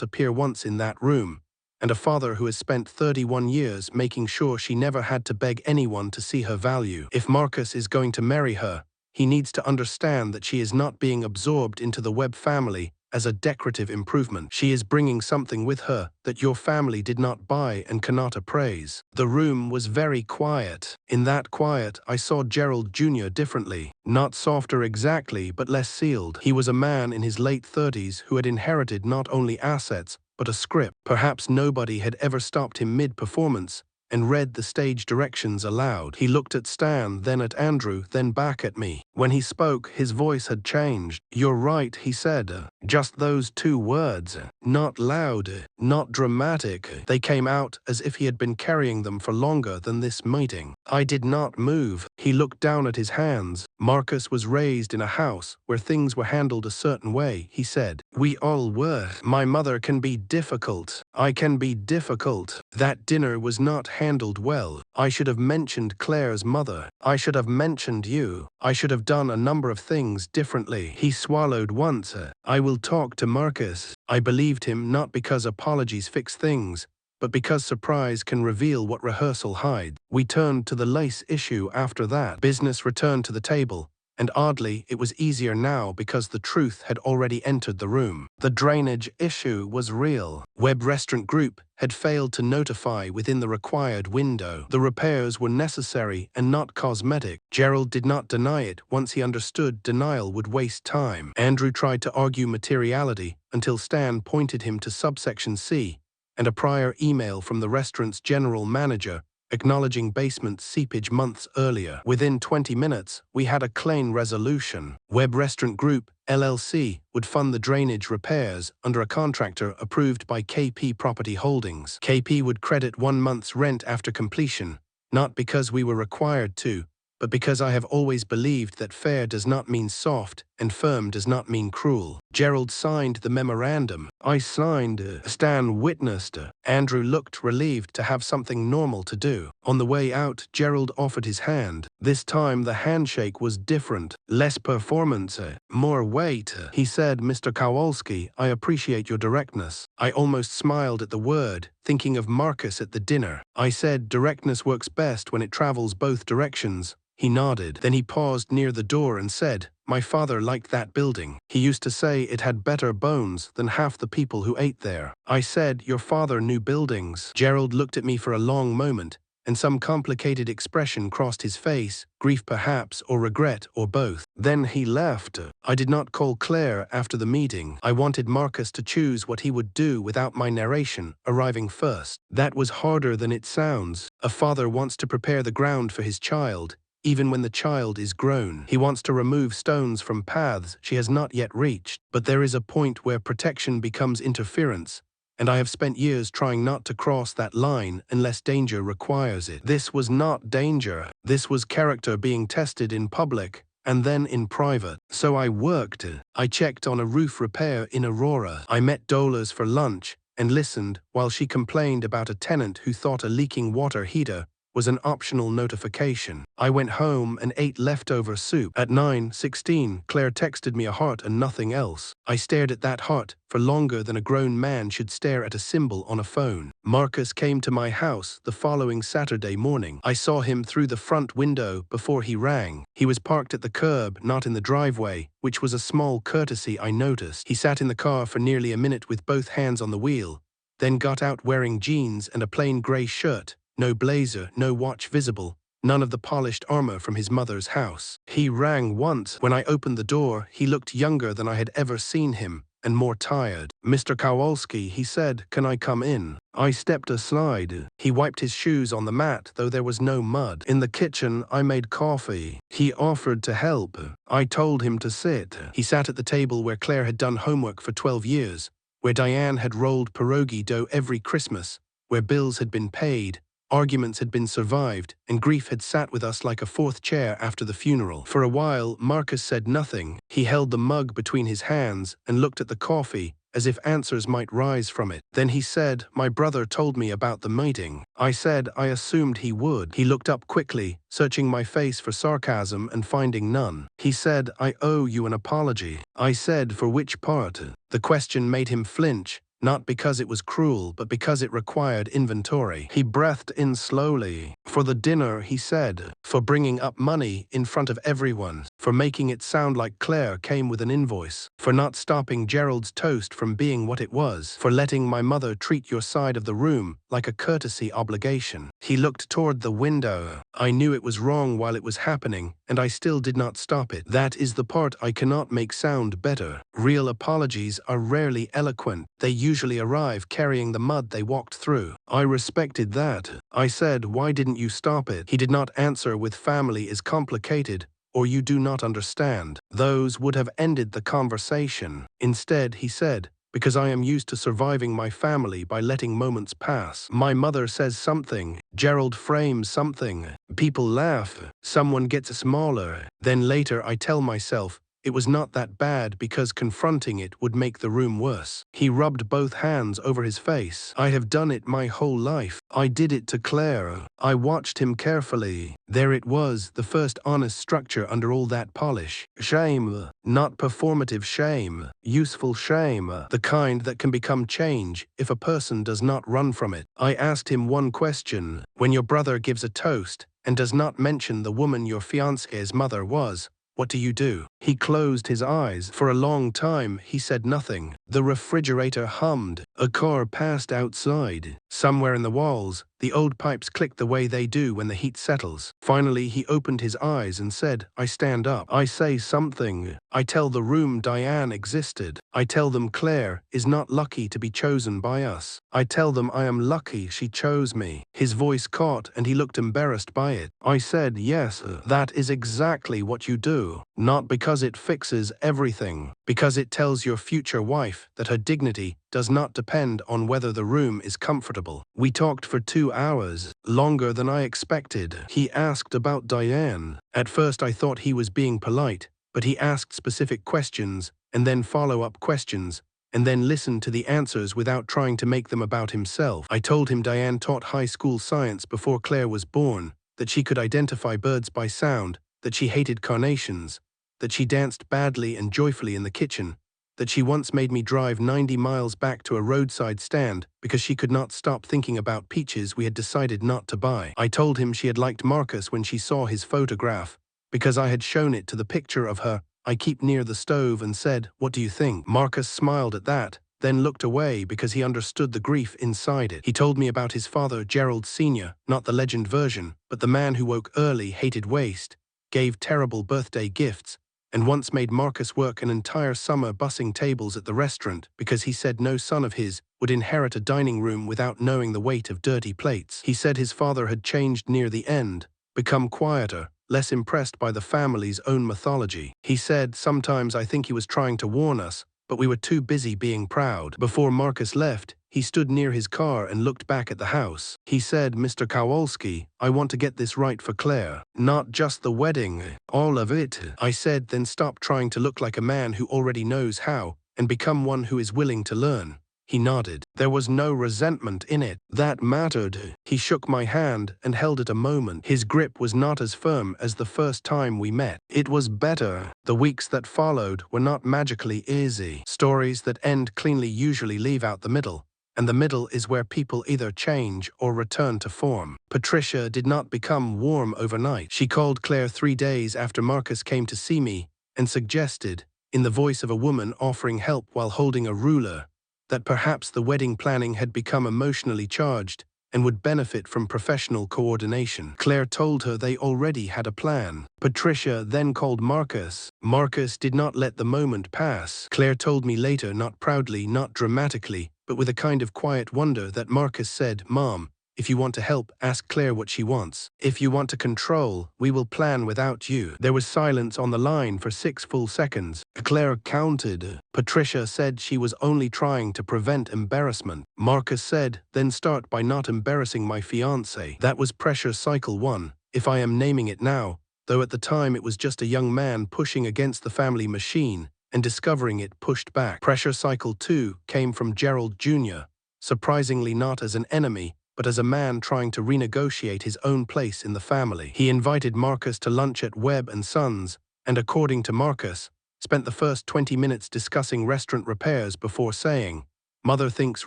appear once in that room, and a father who has spent 31 years making sure she never had to beg anyone to see her value. If Marcus is going to marry her, he needs to understand that she is not being absorbed into the Webb family as a decorative improvement. She is bringing something with her that your family did not buy and cannot appraise. The room was very quiet. In that quiet, I saw Gerald Jr. differently. Not softer exactly, but less sealed. He was a man in his late 30s who had inherited not only assets, but a script. Perhaps nobody had ever stopped him mid-performance and read the stage directions aloud. He looked at Stan, then at Andrew, then back at me. When he spoke, his voice had changed. "You're right," he said. Just those two words. Not loud, not dramatic. They came out as if he had been carrying them for longer than this meeting. I did not move. He looked down at his hands. Marcus was raised in a house where things were handled a certain way, he said. We all were. My mother can be difficult. I can be difficult. That dinner was not handled well. I should have mentioned Claire's mother. I should have mentioned you. I should have done a number of things differently. He swallowed once. I will talk to Marcus. I believed him not because apologies fix things, but because surprise can reveal what rehearsal hides. We turned to the lace issue after that. Business returned to the table, and oddly, it was easier now because the truth had already entered the room. The drainage issue was real. Webb Restaurant Group had failed to notify within the required window. The repairs were necessary and not cosmetic. Gerald did not deny it once he understood denial would waste time. Andrew tried to argue materiality until Stan pointed him to subsection C and a prior email from the restaurant's general manager acknowledging basement seepage months earlier. Within 20 minutes, we had a clean resolution. Webb Restaurant Group, LLC, would fund the drainage repairs under a contractor approved by KP Property Holdings. KP would credit 1 month's rent after completion, not because we were required to, but because I have always believed that fair does not mean soft and firm does not mean cruel. Gerald signed the memorandum. I signed. Stan witnessed. Andrew looked relieved to have something normal to do. On the way out, Gerald offered his hand. This time the handshake was different. Less performance, more weight. He said, "Mr. Kowalski, I appreciate your directness." I almost smiled at the word, thinking of Marcus at the dinner. I said, "Directness works best when it travels both directions." He nodded. Then he paused near the door and said, "My father liked that building. He used to say it had better bones than half the people who ate there." I said, "Your father knew buildings." Gerald looked at me for a long moment, and some complicated expression crossed his face, grief perhaps, or regret, or both. Then he left. I did not call Claire after the meeting. I wanted Marcus to choose what he would do without my narration arriving first. That was harder than it sounds. A father wants to prepare the ground for his child, even when the child is grown. He wants to remove stones from paths she has not yet reached. But there is a point where protection becomes interference, and I have spent years trying not to cross that line unless danger requires it. This was not danger. This was character being tested in public and then in private. So I worked. I checked on a roof repair in Aurora. I met Dollars for lunch and listened while she complained about a tenant who thought a leaking water heater was an optional notification. I went home and ate leftover soup. At 9:16, Claire texted me a heart and nothing else. I stared at that heart for longer than a grown man should stare at a symbol on a phone. Marcus came to my house the following Saturday morning. I saw him through the front window before he rang. He was parked at the curb, not in the driveway, which was a small courtesy I noticed. He sat in the car for nearly a minute with both hands on the wheel, then got out wearing jeans and a plain grey shirt, no blazer, no watch visible, none of the polished armor from his mother's house. He rang once. When I opened the door, he looked younger than I had ever seen him, and more tired. "Mr. Kowalski," he said, "can I come in?" I stepped aside. He wiped his shoes on the mat, though there was no mud. In the kitchen, I made coffee. He offered to help. I told him to sit. He sat at the table where Claire had done homework for 12 years, where Diane had rolled pierogi dough every Christmas, where bills had been paid, arguments had been survived, and grief had sat with us like a fourth chair after the funeral. For a while, Marcus said nothing. He held the mug between his hands and looked at the coffee, as if answers might rise from it. Then he said, "My brother told me about the meeting." I said I assumed he would. He looked up quickly, searching my face for sarcasm and finding none. He said, "I owe you an apology." I said, "For which part?" The question made him flinch, not because it was cruel, but because it required inventory. He breathed in slowly. "For the dinner," he said. "For bringing up money in front of everyone. For making it sound like Claire came with an invoice. For not stopping Gerald's toast from being what it was. For letting my mother treat your side of the room like a courtesy obligation." He looked toward the window. I knew it was wrong while it was happening, and I still did not stop it. That is the part I cannot make sound better. Real apologies are rarely eloquent. They usually arrive carrying the mud they walked through. I respected that. I said, "Why didn't you stop it?" He did not answer with "Family is complicated," or "You do not understand." Those would have ended the conversation. Instead, he said, "Because I am used to surviving my family by letting moments pass. My mother says something, Gerald frames something, people laugh, someone gets smaller. Then later I tell myself, it was not that bad because confronting it would make the room worse." He rubbed both hands over his face. "I have done it my whole life. I did it to Claire." I watched him carefully. There it was, the first honest structure under all that polish. Shame. Not performative shame. Useful shame. The kind that can become change if a person does not run from it. I asked him one question. "When your brother gives a toast and does not mention the woman your fiancé's mother was, what do you do?" He closed his eyes. For a long time, he said nothing. The refrigerator hummed. A car passed outside. Somewhere in the walls, the old pipes clicked the way they do when the heat settles. Finally, he opened his eyes and said, "I stand up. I say something. I tell the room Diane existed. I tell them Claire is not lucky to be chosen by us. I tell them I am lucky she chose me." His voice caught and he looked embarrassed by it. I said, "Yes, that is exactly what you do. Not because it fixes everything. Because it tells your future wife that her dignity does not depend on whether the room is comfortable." We talked for 2 hours, longer than I expected. He asked about Diane. At first I thought he was being polite, but he asked specific questions, and then follow-up questions, and then listened to the answers without trying to make them about himself. I told him Diane taught high school science before Claire was born, that she could identify birds by sound, that she hated carnations, that she danced badly and joyfully in the kitchen, that she once made me drive 90 miles back to a roadside stand because she could not stop thinking about peaches we had decided not to buy. I told him she had liked Marcus when she saw his photograph, because I had shown it to the picture of her I keep near the stove and said, "What do you think?" Marcus smiled at that, then looked away because he understood the grief inside it. He told me about his father, Gerald Sr., not the legend version, but the man who woke early, hated waste, gave terrible birthday gifts, and once made Marcus work an entire summer bussing tables at the restaurant because he said no son of his would inherit a dining room without knowing the weight of dirty plates. He said his father had changed near the end, become quieter, less impressed by the family's own mythology. He said, "Sometimes I think he was trying to warn us, but we were too busy being proud." Before Marcus left, he stood near his car and looked back at the house. He said, "Mr. Kowalski, I want to get this right for Claire. Not just the wedding, all of it." I said, "Then stop trying to look like a man who already knows how, and become one who is willing to learn." He nodded. There was no resentment in it. That mattered. He shook my hand and held it a moment. His grip was not as firm as the first time we met. It was better. The weeks that followed were not magically easy. Stories that end cleanly usually leave out the middle, and the middle is where people either change or return to form. Patricia did not become warm overnight. She called Claire 3 days after Marcus came to see me and suggested, in the voice of a woman offering help while holding a ruler, that perhaps the wedding planning had become emotionally charged and would benefit from professional coordination. Claire told her they already had a plan. Patricia then called Marcus. Marcus did not let the moment pass. Claire told me later, not proudly, not dramatically, but with a kind of quiet wonder, that Marcus said, "Mom, if you want to help, ask Claire what she wants. If you want to control, we will plan without you." There was silence on the line for 6 full seconds. Claire counted. Patricia said she was only trying to prevent embarrassment. Marcus said, "Then start by not embarrassing my fiancé." That was pressure cycle 1, if I am naming it now, though at the time it was just a young man pushing against the family machine and discovering it pushed back. Pressure cycle 2 came from Gerald Jr., surprisingly not as an enemy, but as a man trying to renegotiate his own place in the family. He invited Marcus to lunch at Webb and Sons, and according to Marcus, spent the first 20 minutes discussing restaurant repairs before saying, "Mother thinks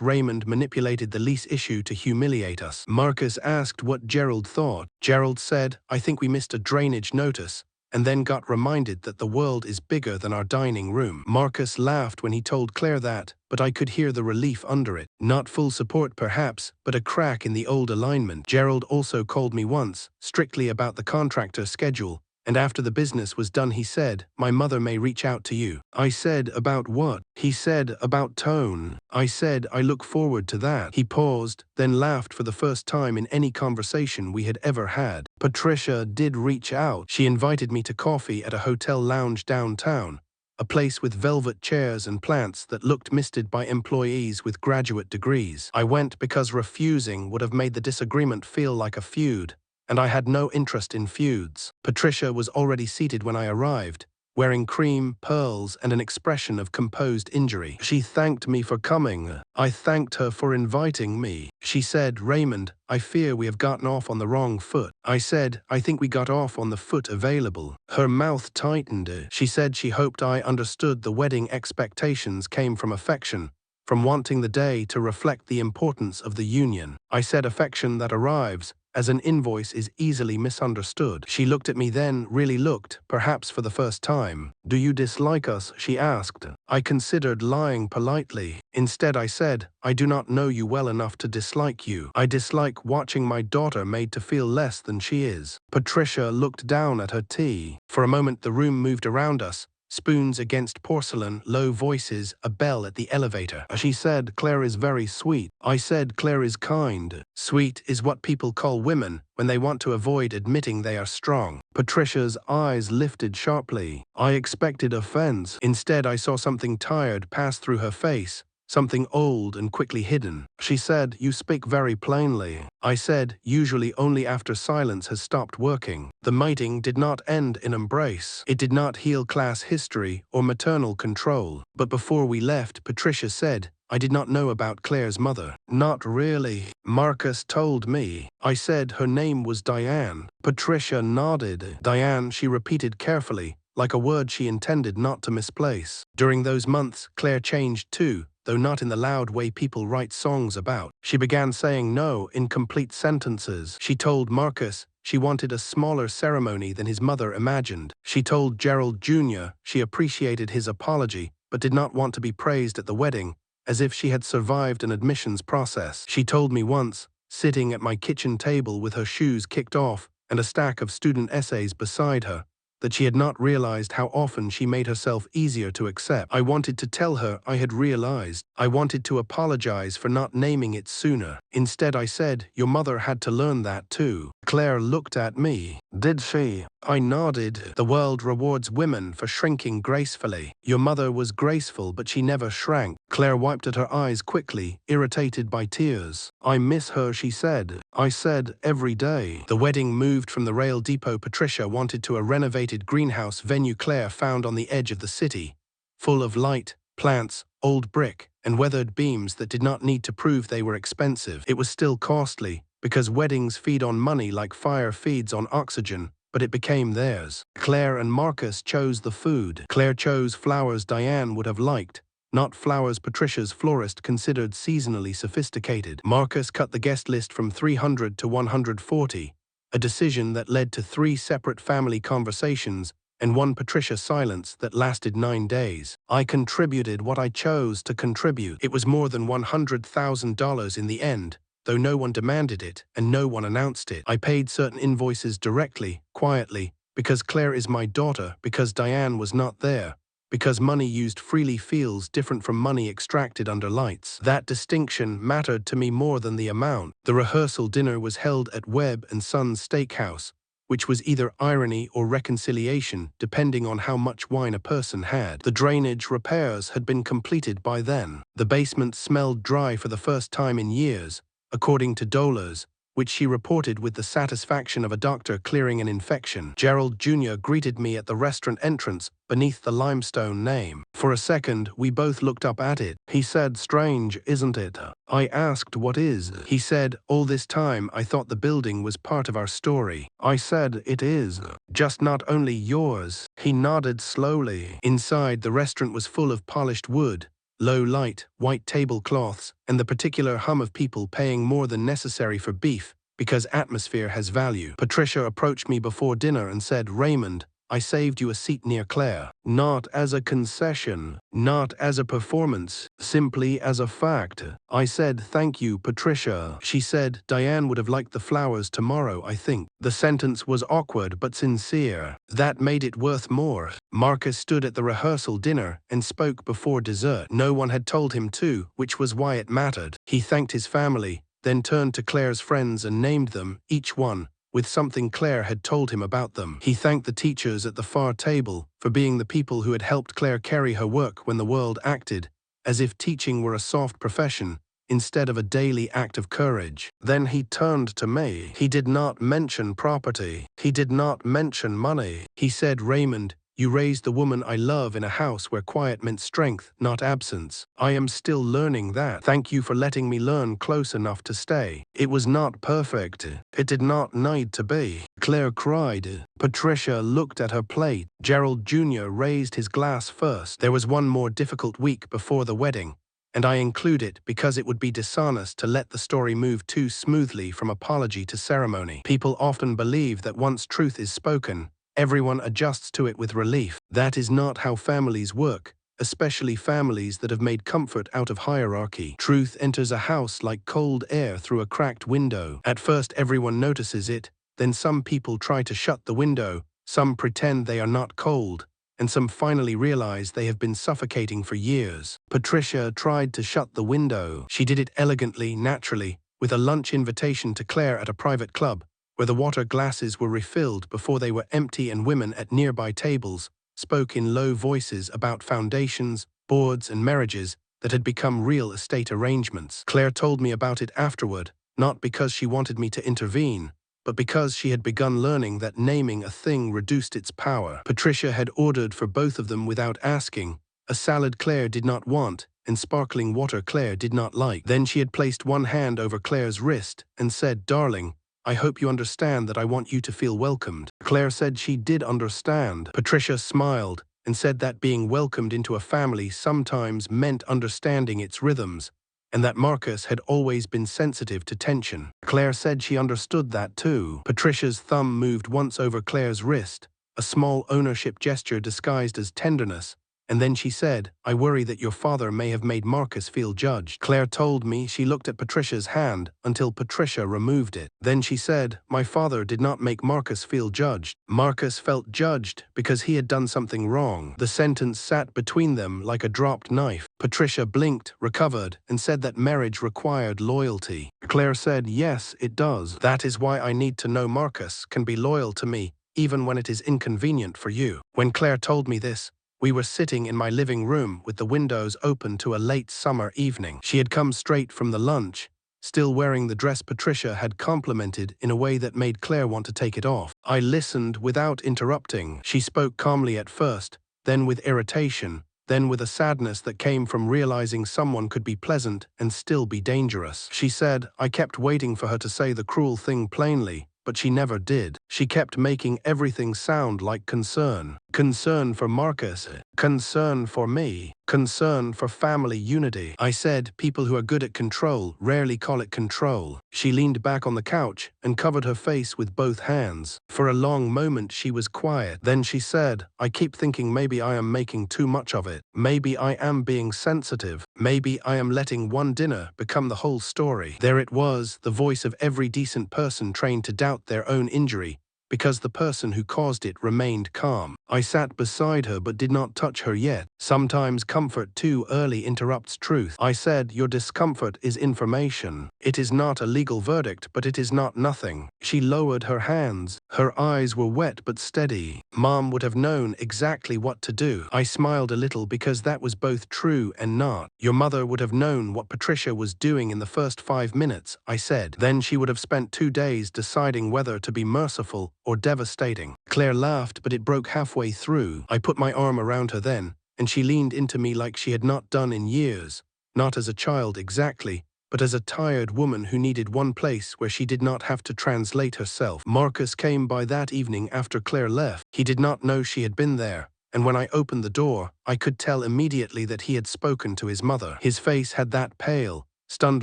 Raymond manipulated the lease issue to humiliate us." Marcus asked what Gerald thought. Gerald said, "I think we missed a drainage notice," and then got reminded that the world is bigger than our dining room. Marcus laughed when he told Claire that, but I could hear the relief under it. Not full support perhaps, but a crack in the old alignment. Gerald also called me once, strictly about the contractor schedule, and after the business was done he said, "My mother may reach out to you." I said, "About what?" He said, "About tone." I said, "I look forward to that." He paused, then laughed for the first time in any conversation we had ever had. Patricia did reach out. She invited me to coffee at a hotel lounge downtown, a place with velvet chairs and plants that looked misted by employees with graduate degrees. I went because refusing would have made the disagreement feel like a feud, and I had no interest in feuds. Patricia was already seated when I arrived, wearing cream, pearls, and an expression of composed injury. She thanked me for coming. I thanked her for inviting me. She said, "Raymond, I fear we have gotten off on the wrong foot." I said, "I think we got off on the foot available." Her mouth tightened. She said she hoped I understood the wedding expectations came from affection, from wanting the day to reflect the importance of the union. I said affection that arrives, as an invoice, is easily misunderstood. She looked at me then, really looked, perhaps for the first time. "Do you dislike us?" she asked. I considered lying politely. Instead I said, "I do not know you well enough to dislike you. I dislike watching my daughter made to feel less than she is." Patricia looked down at her tea. For a moment the room moved around us. Spoons against porcelain, low voices, a bell at the elevator. She said, "Claire is very sweet." I said, "Claire is kind." Sweet is what people call women when they want to avoid admitting they are strong. Patricia's eyes lifted sharply. I expected offense. Instead, I saw something tired pass through her face, something old and quickly hidden. She said, "You speak very plainly." I said, "Usually only after silence has stopped working." The meeting did not end in embrace. It did not heal class history or maternal control. But before we left, Patricia said, "I did not know about Claire's mother." "Not really. Marcus told me." I said her name was Diane. Patricia nodded. "Diane," she repeated carefully, like a word she intended not to misplace. During those months, Claire changed too, though not in the loud way people write songs about. She began saying no in complete sentences. She told Marcus she wanted a smaller ceremony than his mother imagined. She told Gerald Jr. she appreciated his apology, but did not want to be praised at the wedding, as if she had survived an admissions process. She told me once, sitting at my kitchen table with her shoes kicked off and a stack of student essays beside her, that she had not realized how often she made herself easier to accept. I wanted to tell her I had realized. I wanted to apologize for not naming it sooner. Instead I said, "Your mother had to learn that too." Claire looked at me. "Did she?" I nodded. "The world rewards women for shrinking gracefully. Your mother was graceful, but she never shrank." Claire wiped at her eyes quickly, irritated by tears. "I miss her," she said. I said, "Every day." The wedding moved from the rail depot Patricia wanted to a renovated greenhouse venue Claire found on the edge of the city, full of light, plants, old brick, and weathered beams that did not need to prove they were expensive. It was still costly, because weddings feed on money like fire feeds on oxygen, but it became theirs. Claire and Marcus chose the food. Claire chose flowers Diane would have liked, not flowers Patricia's florist considered seasonally sophisticated. Marcus cut the guest list from 300 to 140, a decision that led to 3 separate family conversations and one Patricia silence that lasted 9 days. I contributed what I chose to contribute. It was more than $100,000 in the end, though no one demanded it and no one announced it. I paid certain invoices directly, quietly, because Claire is my daughter, because Diane was not there, because money used freely feels different from money extracted under lights. That distinction mattered to me more than the amount. The rehearsal dinner was held at Webb and Sons Steakhouse, which was either irony or reconciliation, depending on how much wine a person had. The drainage repairs had been completed by then. The basement smelled dry for the first time in years, according to Dollars, which she reported with the satisfaction of a doctor clearing an infection. Gerald Jr. greeted me at the restaurant entrance beneath the limestone name. For a second, we both looked up at it. He said, "Strange, isn't it?" I asked, "What is?" He said, "All this time I thought the building was part of our story." I said, "It is. Just not only yours." He nodded slowly. Inside, the restaurant was full of polished wood, low light, white tablecloths, and the particular hum of people paying more than necessary for beef, because atmosphere has value. Patricia approached me before dinner and said, "Raymond, I saved you a seat near Claire. Not as a concession, not as a performance, simply as a fact." I said, "Thank you, Patricia." She said, "Diane would have liked the flowers tomorrow, I think." The sentence was awkward but sincere. That made it worth more. Marcus stood at the rehearsal dinner and spoke before dessert. No one had told him to, which was why it mattered. He thanked his family, then turned to Claire's friends and named them, each one, with something Claire had told him about them. He thanked the teachers at the far table for being the people who had helped Claire carry her work when the world acted as if teaching were a soft profession instead of a daily act of courage. Then he turned to me. He did not mention property. He did not mention money. He said, "Raymond, you raised the woman I love in a house where quiet meant strength, not absence. I am still learning that. Thank you for letting me learn close enough to stay. It was not perfect. It did not need to be." Claire cried. Patricia looked at her plate. Gerald Jr. raised his glass first. There was one more difficult week before the wedding, and I include it because it would be dishonest to let the story move too smoothly from apology to ceremony. People often believe that once truth is spoken, everyone adjusts to it with relief. That is not how families work, especially families that have made comfort out of hierarchy. Truth enters a house like cold air through a cracked window. At first everyone notices it, then some people try to shut the window, some pretend they are not cold, and some finally realize they have been suffocating for years. Patricia tried to shut the window. She did it elegantly, naturally, with a lunch invitation to Claire at a private club, where the water glasses were refilled before they were empty, and women at nearby tables spoke in low voices about foundations, boards, and marriages that had become real estate arrangements. Claire told me about it afterward, not because she wanted me to intervene, but because she had begun learning that naming a thing reduced its power. Patricia had ordered for both of them without asking, a salad Claire did not want, and sparkling water Claire did not like. Then she had placed one hand over Claire's wrist and said, "Darling, I hope you understand that I want you to feel welcomed." Claire said she did understand. Patricia smiled and said that being welcomed into a family sometimes meant understanding its rhythms, and that Marcus had always been sensitive to tension. Claire said she understood that too. Patricia's thumb moved once over Claire's wrist, a small ownership gesture disguised as tenderness, and then she said, "I worry that your father may have made Marcus feel judged." Claire told me she looked at Patricia's hand until Patricia removed it. Then she said, "My father did not make Marcus feel judged. Marcus felt judged because he had done something wrong." The sentence sat between them like a dropped knife. Patricia blinked, recovered, and said that marriage required loyalty. Claire said, "Yes, it does. That is why I need to know Marcus can be loyal to me, even when it is inconvenient for you." When Claire told me this, we were sitting in my living room with the windows open to a late summer evening. She had come straight from the lunch, still wearing the dress Patricia had complimented in a way that made Claire want to take it off. I listened without interrupting. She spoke calmly at first, then with irritation, then with a sadness that came from realizing someone could be pleasant and still be dangerous. She said, "I kept waiting for her to say the cruel thing plainly, but she never did. She kept making everything sound like concern. Concern for Marcus. Concern for me. Concern for family unity. I said, people who are good at control rarely call it control. She leaned back on the couch and covered her face with both hands. For a long moment she was quiet. Then she said, I keep thinking maybe I am making too much of it. Maybe I am being sensitive. Maybe I am letting one dinner become the whole story. There it was, the voice of every decent person trained to doubt their own injury, because the person who caused it remained calm. I sat beside her but did not touch her yet. Sometimes comfort too early interrupts truth. I said, your discomfort is information. It is not a legal verdict, but it is not nothing. She lowered her hands. Her eyes were wet but steady. Mom would have known exactly what to do. I smiled a little because that was both true and not. Your mother would have known what Patricia was doing in the first 5 minutes, I said. Then she would have spent 2 days deciding whether to be merciful or devastating. Claire laughed, but it broke halfway through. I put my arm around her then, and she leaned into me like she had not done in years. Not as a child exactly, but as a tired woman who needed one place where she did not have to translate herself. Marcus came by that evening after Claire left. He did not know she had been there, and when I opened the door, I could tell immediately that he had spoken to his mother. His face had that pale, stunned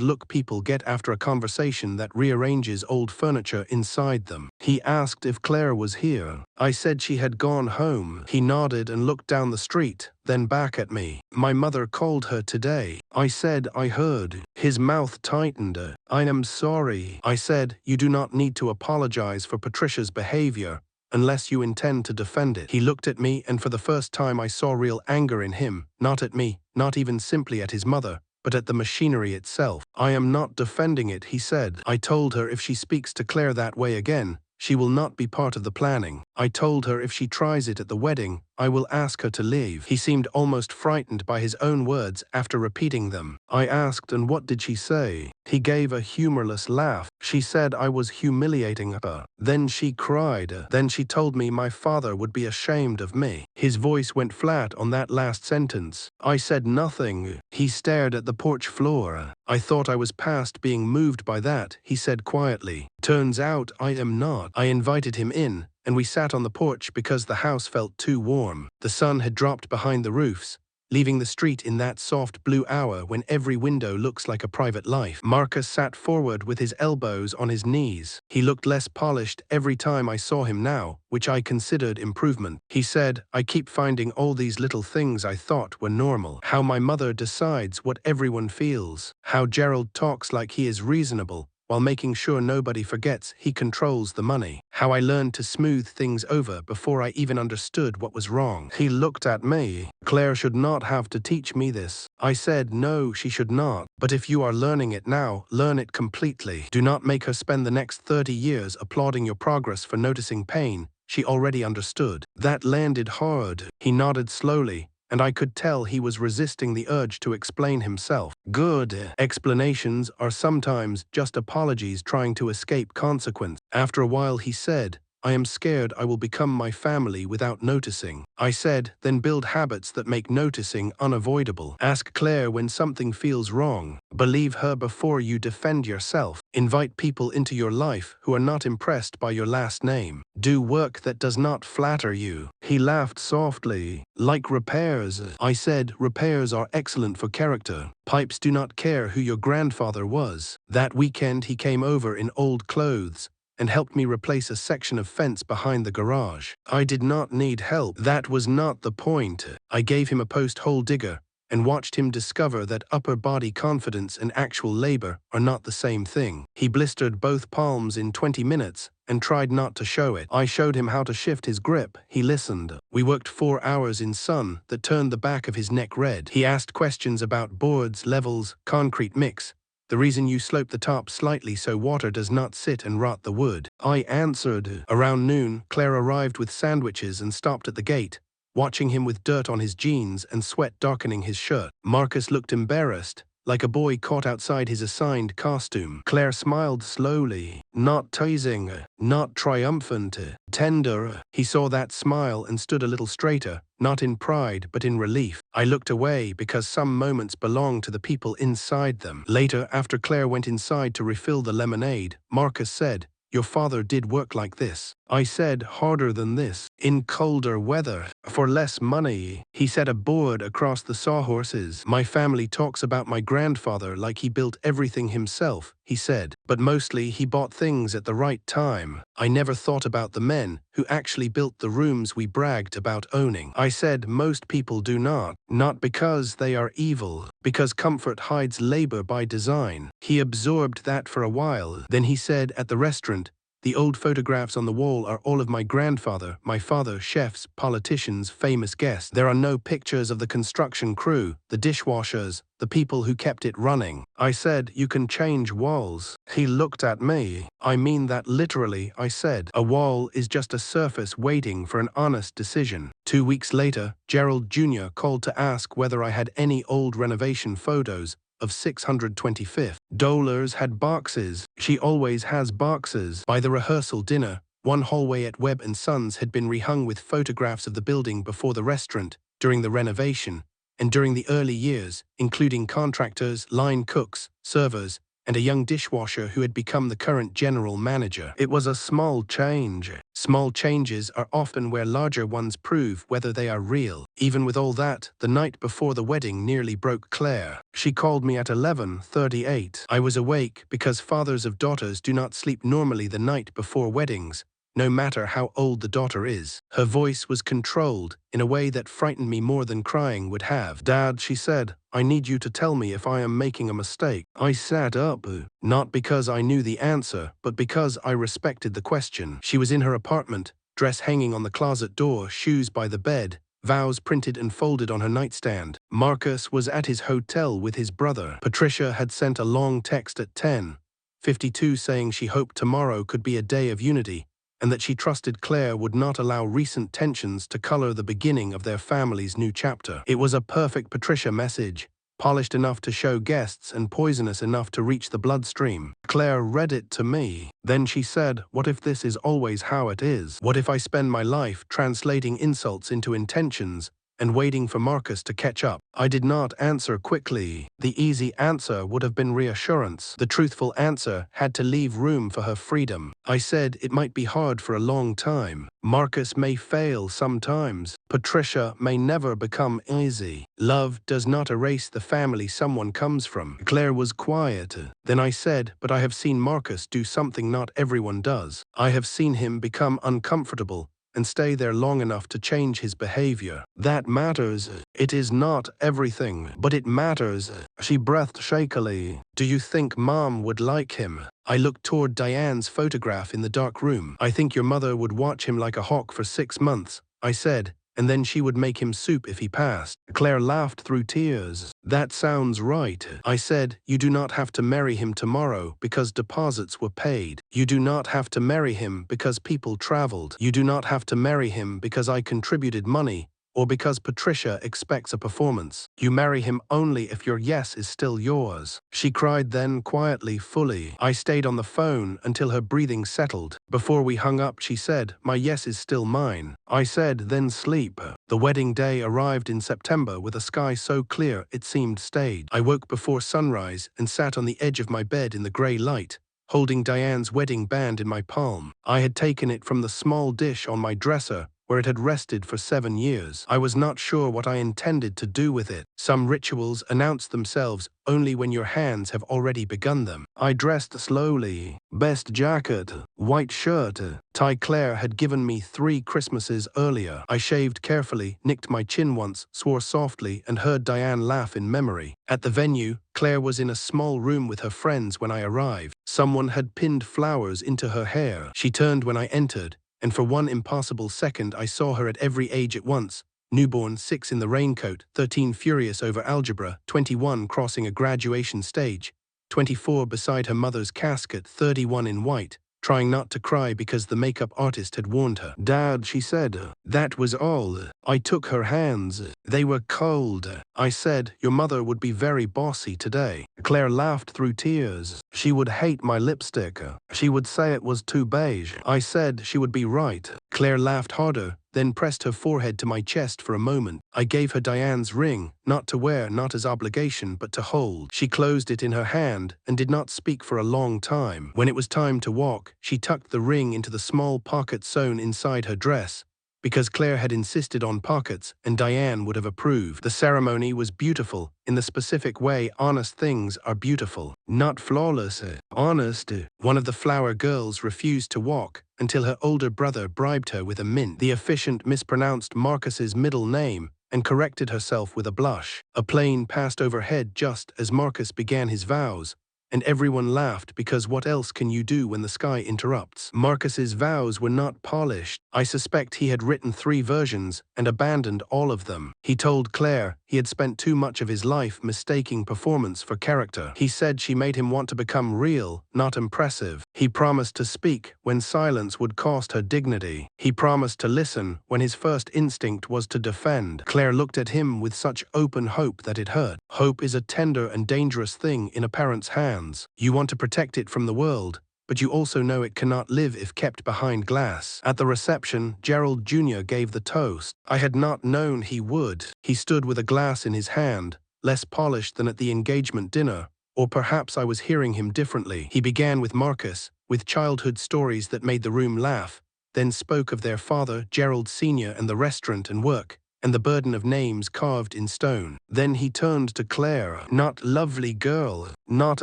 look people get after a conversation that rearranges old furniture inside them. He asked if Claire was here. I said she had gone home. He nodded and looked down the street, then back at me. My mother called her today. I said I heard. His mouth tightened. I am sorry. I said, you do not need to apologize for Patricia's behavior unless you intend to defend it. He looked at me, and for the first time I saw real anger in him, not at me, not even simply at his mother, but at the machinery itself. I am not defending it, he said. I told her if she speaks to Claire that way again, she will not be part of the planning. I told her if she tries it at the wedding, I will ask her to leave. He seemed almost frightened by his own words after repeating them. I asked, and what did she say? He gave a humorless laugh. She said I was humiliating her. Then she cried. Then she told me my father would be ashamed of me. His voice went flat on that last sentence. I said nothing. He stared at the porch floor. I thought I was past being moved by that, he said quietly. Turns out I am not. I invited him in, and we sat on the porch because the house felt too warm. The sun had dropped behind the roofs, leaving the street in that soft blue hour when every window looks like a private life. Marcus sat forward with his elbows on his knees. He looked less polished every time I saw him now, which I considered improvement. He said, I keep finding all these little things I thought were normal. How my mother decides what everyone feels. How Gerald talks like he is reasonable, while making sure nobody forgets he controls the money. How I learned to smooth things over before I even understood what was wrong. He looked at me. Claire should not have to teach me this. I said no, she should not. But if you are learning it now, learn it completely. Do not make her spend the next 30 years applauding your progress for noticing pain she already understood. That landed hard. He nodded slowly, and I could tell he was resisting the urge to explain himself. Good. Explanations are sometimes just apologies trying to escape consequence. After a while he said, I am scared I will become my family without noticing. I said, then build habits that make noticing unavoidable. Ask Claire when something feels wrong. Believe her before you defend yourself. Invite people into your life who are not impressed by your last name. Do work that does not flatter you. He laughed softly. Like repairs. I said, repairs are excellent for character. Pipes do not care who your grandfather was. That weekend he came over in old clothes and helped me replace a section of fence behind the garage. I did not need help. That was not the point. I gave him a post-hole digger and watched him discover that upper body confidence and actual labor are not the same thing. He blistered both palms in 20 minutes and tried not to show it. I showed him how to shift his grip. He listened. We worked 4 hours in sun that turned the back of his neck red. He asked questions about boards, levels, concrete mix. The reason you slope the top slightly so water does not sit and rot the wood. I answered. Around noon, Claire arrived with sandwiches and stopped at the gate, watching him with dirt on his jeans and sweat darkening his shirt. Marcus looked embarrassed, like a boy caught outside his assigned costume. Claire smiled slowly, not teasing, not triumphant, tender. He saw that smile and stood a little straighter, not in pride but in relief. I looked away because some moments belong to the people inside them. Later, after Claire went inside to refill the lemonade, Marcus said, your father did work like this. I said, harder than this, in colder weather, for less money. He set a board across the sawhorses. My family talks about my grandfather like he built everything himself, he said, but mostly he bought things at the right time. I never thought about the men who actually built the rooms we bragged about owning. I said, most people do not because they are evil, because comfort hides labor by design. He absorbed that for a while. Then he said, at the restaurant, the old photographs on the wall are all of my grandfather, my father, chefs, politicians, famous guests. There are no pictures of the construction crew, the dishwashers, the people who kept it running. I said, you can change walls. He looked at me. I mean that literally, I said. A wall is just a surface waiting for an honest decision. 2 weeks later, Gerald Jr. called to ask whether I had any old renovation photos of 625th. Dolars had boxes. She always has boxes. By the rehearsal dinner, one hallway at Webb & Sons had been rehung with photographs of the building before the restaurant, during the renovation, and during the early years, including contractors, line cooks, servers, and a young dishwasher who had become the current general manager. It was a small change. Small changes are often where larger ones prove whether they are real. Even with all that, the night before the wedding nearly broke Claire. She called me at 11:38. I was awake because fathers of daughters do not sleep normally the night before weddings, no matter how old the daughter is. Her voice was controlled in a way that frightened me more than crying would have. Dad, she said, I need you to tell me if I am making a mistake. I sat up, not because I knew the answer, but because I respected the question. She was in her apartment, dress hanging on the closet door, shoes by the bed, vows printed and folded on her nightstand. Marcus was at his hotel with his brother. Patricia had sent a long text at 10:52 saying she hoped tomorrow could be a day of unity, and that she trusted Claire would not allow recent tensions to color the beginning of their family's new chapter. It was a perfect Patricia message, polished enough to show guests and poisonous enough to reach the bloodstream. Claire read it to me. Then she said, what if this is always how it is? What if I spend my life translating insults into intentions and waiting for Marcus to catch up? I did not answer quickly. The easy answer would have been reassurance. The truthful answer had to leave room for her freedom. I said it might be hard for a long time. Marcus may fail sometimes. Patricia may never become easy. Love does not erase the family someone comes from. Claire was quiet. Then I said, but I have seen Marcus do something not everyone does. I have seen him become uncomfortable and stay there long enough to change his behavior. That matters. It is not everything, but it matters. She breathed shakily. Do you think Mom would like him? I looked toward Diane's photograph in the dark room. I think your mother would watch him like a hawk for 6 months, I said, and then she would make him soup if he passed. Claire laughed through tears. That sounds right. I said, you do not have to marry him tomorrow because deposits were paid. You do not have to marry him because people traveled. You do not have to marry him because I contributed money, or because Patricia expects a performance. You marry him only if your yes is still yours. She cried then quietly, fully. I stayed on the phone until her breathing settled. Before we hung up, she said, my yes is still mine. I said, then sleep. The wedding day arrived in September with a sky so clear it seemed staged. I woke before sunrise and sat on the edge of my bed in the grey light, holding Diane's wedding band in my palm. I had taken it from the small dish on my dresser, where it had rested for 7 years. I was not sure what I intended to do with it. Some rituals announce themselves only when your hands have already begun them. I dressed slowly. Best jacket, white shirt, tie Claire had given me 3 Christmases earlier. I shaved carefully, nicked my chin once, swore softly, and heard Diane laugh in memory. At the venue, Claire was in a small room with her friends when I arrived. Someone had pinned flowers into her hair. She turned when I entered, and for one impossible second I saw her at every age at once. Newborn, 6 in the raincoat, 13 furious over algebra, 21 crossing a graduation stage, 24 beside her mother's casket, 31 in white, trying not to cry because the makeup artist had warned her. Dad, she said. That was all. I took her hands. They were cold. I said, your mother would be very bossy today. Claire laughed through tears. She would hate my lipstick. She would say it was too beige. I said she would be right. Claire laughed harder, then pressed her forehead to my chest for a moment. I gave her Diane's ring, not to wear, not as obligation, but to hold. She closed it in her hand and did not speak for a long time. When it was time to walk, she tucked the ring into the small pocket sewn inside her dress, because Claire had insisted on pockets and Diane would have approved. The ceremony was beautiful, in the specific way honest things are beautiful. Not flawless, honest. One of the flower girls refused to walk until her older brother bribed her with a mint. The efficient mispronounced Marcus's middle name and corrected herself with a blush. A plane passed overhead just as Marcus began his vows, and everyone laughed because what else can you do when the sky interrupts? Marcus's vows were not polished. I suspect he had written 3 versions and abandoned all of them. He told Claire he had spent too much of his life mistaking performance for character. He said she made him want to become real, not impressive. He promised to speak when silence would cost her dignity. He promised to listen when his first instinct was to defend. Claire looked at him with such open hope that it hurt. Hope is a tender and dangerous thing in a parent's hands. You want to protect it from the world, but you also know it cannot live if kept behind glass. At the reception, Gerald Jr. gave the toast. I had not known he would. He stood with a glass in his hand, less polished than at the engagement dinner, or perhaps I was hearing him differently. He began with Marcus, with childhood stories that made the room laugh, then spoke of their father, Gerald Sr., and the restaurant and work, and the burden of names carved in stone. Then he turned to Claire. Not lovely girl, not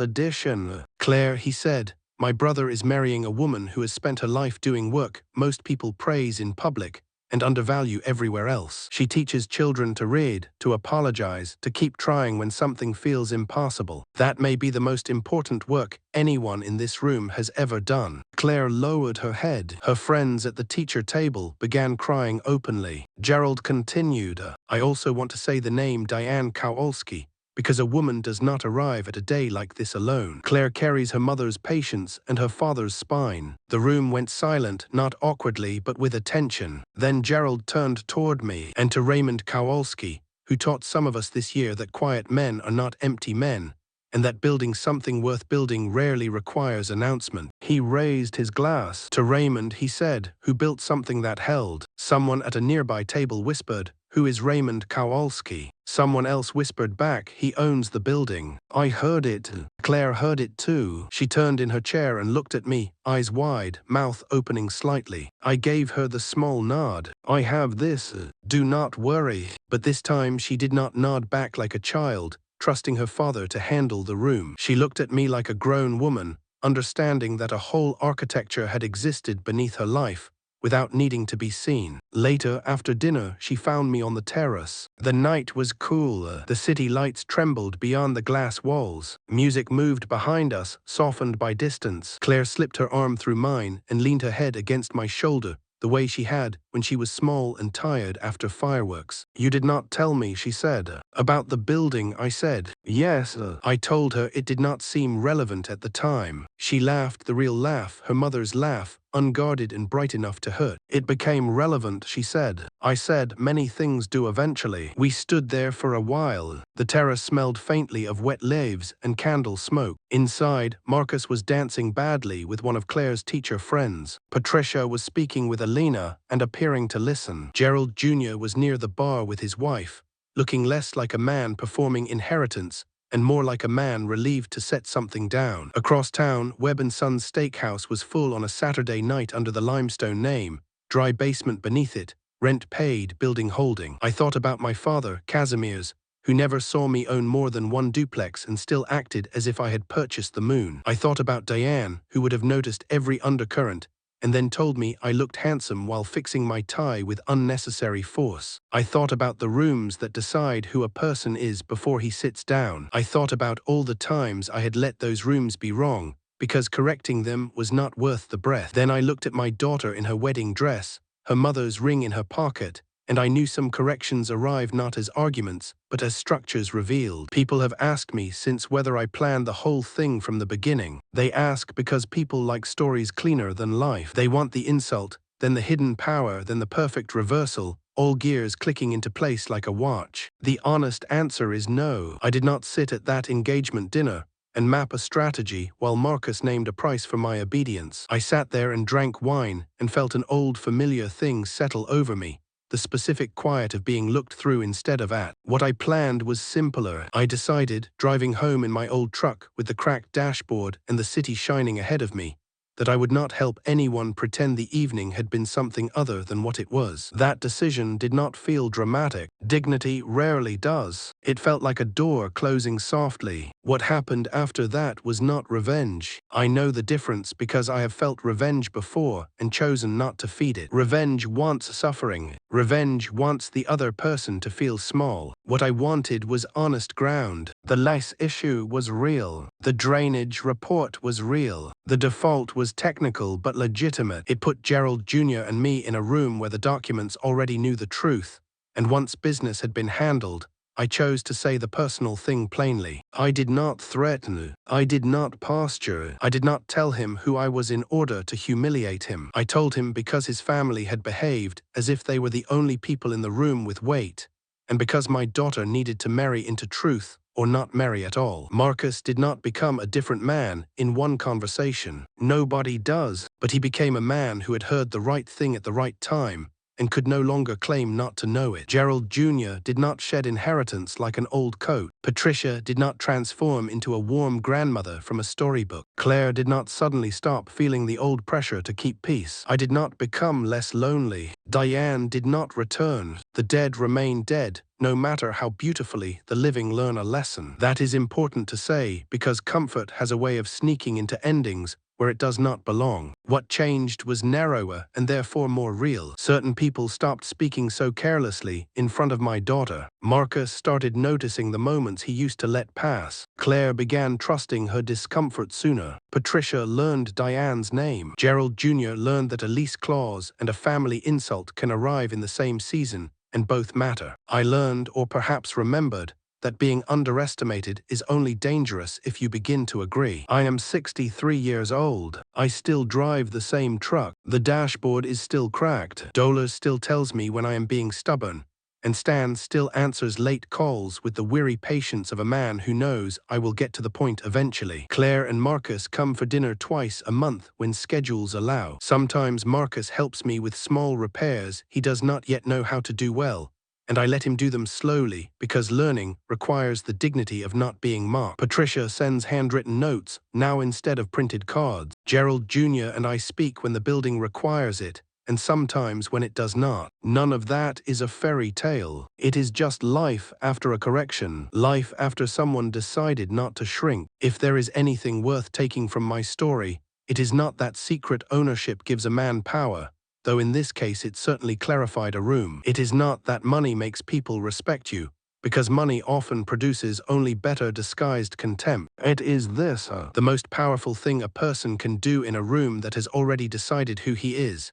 addition. Claire, he said, my brother is marrying a woman who has spent her life doing work most people praise in public and undervalue everywhere else. She teaches children to read, to apologize, to keep trying when something feels impossible. That may be the most important work anyone in this room has ever done. Claire lowered her head. Her friends at the teacher table began crying openly. Gerald continued, I also want to say the name Diane Kowalski, because a woman does not arrive at a day like this alone. Claire carries her mother's patience and her father's spine. The room went silent, not awkwardly, but with attention. Then Gerald turned toward me and to Raymond Kowalski, who taught some of us this year that quiet men are not empty men, and that building something worth building rarely requires announcement. He raised his glass. To Raymond, he said, who built something that held. Someone at a nearby table whispered, who is Raymond Kowalski? Someone else whispered back, he owns the building. I heard it. Claire heard it too. She turned in her chair and looked at me, eyes wide, mouth opening slightly. I gave her the small nod. I have this. Do not worry. But this time she did not nod back like a child, trusting her father to handle the room. She looked at me like a grown woman, understanding that a whole architecture had existed beneath her life, without needing to be seen. Later, after dinner, she found me on the terrace. The night was cool. The city lights trembled beyond the glass walls. Music moved behind us, softened by distance. Claire slipped her arm through mine and leaned her head against my shoulder, the way she had when she was small and tired after fireworks. You did not tell me, she said. About the building, I said. Yes, I told her it did not seem relevant at the time. She laughed the real laugh, her mother's laugh, unguarded and bright enough to hurt. It became relevant, she said. I said, many things do eventually. We stood there for a while. The terrace smelled faintly of wet leaves and candle smoke. Inside, Marcus was dancing badly with one of Claire's teacher friends. Patricia was speaking with Alina and appearing to listen. Gerald Jr. was near the bar with his wife, looking less like a man performing inheritance and more like a man relieved to set something down. Across town, Webb & Sons Steakhouse was full on a Saturday night under the limestone name, dry basement beneath it, rent paid, building holding. I thought about my father, Casimir's, who never saw me own more than one duplex and still acted as if I had purchased the moon. I thought about Diane, who would have noticed every undercurrent, and then told me I looked handsome while fixing my tie with unnecessary force. I thought about the rooms that decide who a person is before he sits down. I thought about all the times I had let those rooms be wrong, because correcting them was not worth the breath. Then I looked at my daughter in her wedding dress, her mother's ring in her pocket, and I knew some corrections arrive not as arguments, but as structures revealed. People have asked me since whether I planned the whole thing from the beginning. They ask because people like stories cleaner than life. They want the insult, then the hidden power, then the perfect reversal, all gears clicking into place like a watch. The honest answer is no. I did not sit at that engagement dinner and map a strategy while Marcus named a price for my obedience. I sat there and drank wine and felt an old familiar thing settle over me, the specific quiet of being looked through instead of at. What I planned was simpler. I decided, driving home in my old truck with the cracked dashboard and the city shining ahead of me, that I would not help anyone pretend the evening had been something other than what it was. That decision did not feel dramatic. Dignity rarely does. It felt like a door closing softly. What happened after that was not revenge. I know the difference because I have felt revenge before and chosen not to feed it. Revenge wants suffering. Revenge wants the other person to feel small. What I wanted was honest ground. The lice issue was real. The drainage report was real. The default was technical but legitimate. It put Gerald Jr. and me in a room where the documents already knew the truth, and once business had been handled, I chose to say the personal thing plainly. I did not threaten. I did not posture. I did not tell him who I was in order to humiliate him. I told him because his family had behaved as if they were the only people in the room with weight, and because my daughter needed to marry into truth or not marry at all. Marcus did not become a different man in one conversation. Nobody does. But he became a man who had heard the right thing at the right time and could no longer claim not to know it. Gerald Jr. did not shed inheritance like an old coat. Patricia did not transform into a warm grandmother from a storybook. Claire did not suddenly stop feeling the old pressure to keep peace. I did not become less lonely. Diane did not return. The dead remain dead, no matter how beautifully the living learn a lesson. That is important to say because comfort has a way of sneaking into endings where it does not belong. What changed was narrower and therefore more real. Certain people stopped speaking so carelessly in front of my daughter. Marcus started noticing the moments he used to let pass. Claire began trusting her discomfort sooner. Patricia learned Diane's name. Gerald Jr. learned that a lease clause and a family insult can arrive in the same season, and both matter. I learned, or perhaps remembered, that being underestimated is only dangerous if you begin to agree. I am 63 years old. I still drive the same truck. The dashboard is still cracked. Dola still tells me when I am being stubborn, and Stan still answers late calls with the weary patience of a man who knows I will get to the point eventually. Claire and Marcus come for dinner twice a month when schedules allow. Sometimes Marcus helps me with small repairs he does not yet know how to do well, and I let him do them slowly because learning requires the dignity of not being mocked. Patricia sends handwritten notes, now instead of printed cards. Gerald Jr. and I speak when the building requires it, and sometimes when it does not. None of that is a fairy tale. It is just life after a correction, life after someone decided not to shrink. If there is anything worth taking from my story, it is not that secret ownership gives a man power, though in this case it certainly clarified a room. It is not that money makes people respect you, because money often produces only better disguised contempt. It is this, the most powerful thing a person can do in a room that has already decided who he is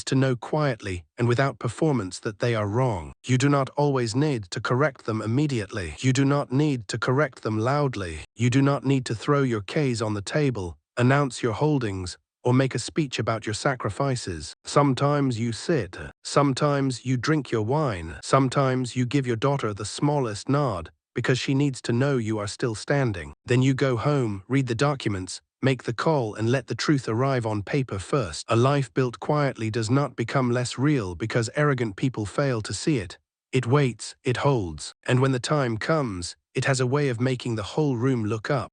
to know quietly and without performance that they are wrong. You do not always need to correct them immediately. You do not need to correct them loudly. You do not need to throw your case on the table, announce your holdings, or make a speech about your sacrifices. Sometimes you sit. Sometimes you drink your wine. Sometimes you give your daughter the smallest nod because she needs to know you are still standing. Then you go home, read the documents, make the call, and let the truth arrive on paper first. A life built quietly does not become less real because arrogant people fail to see it. It waits, it holds, and when the time comes, it has a way of making the whole room look up.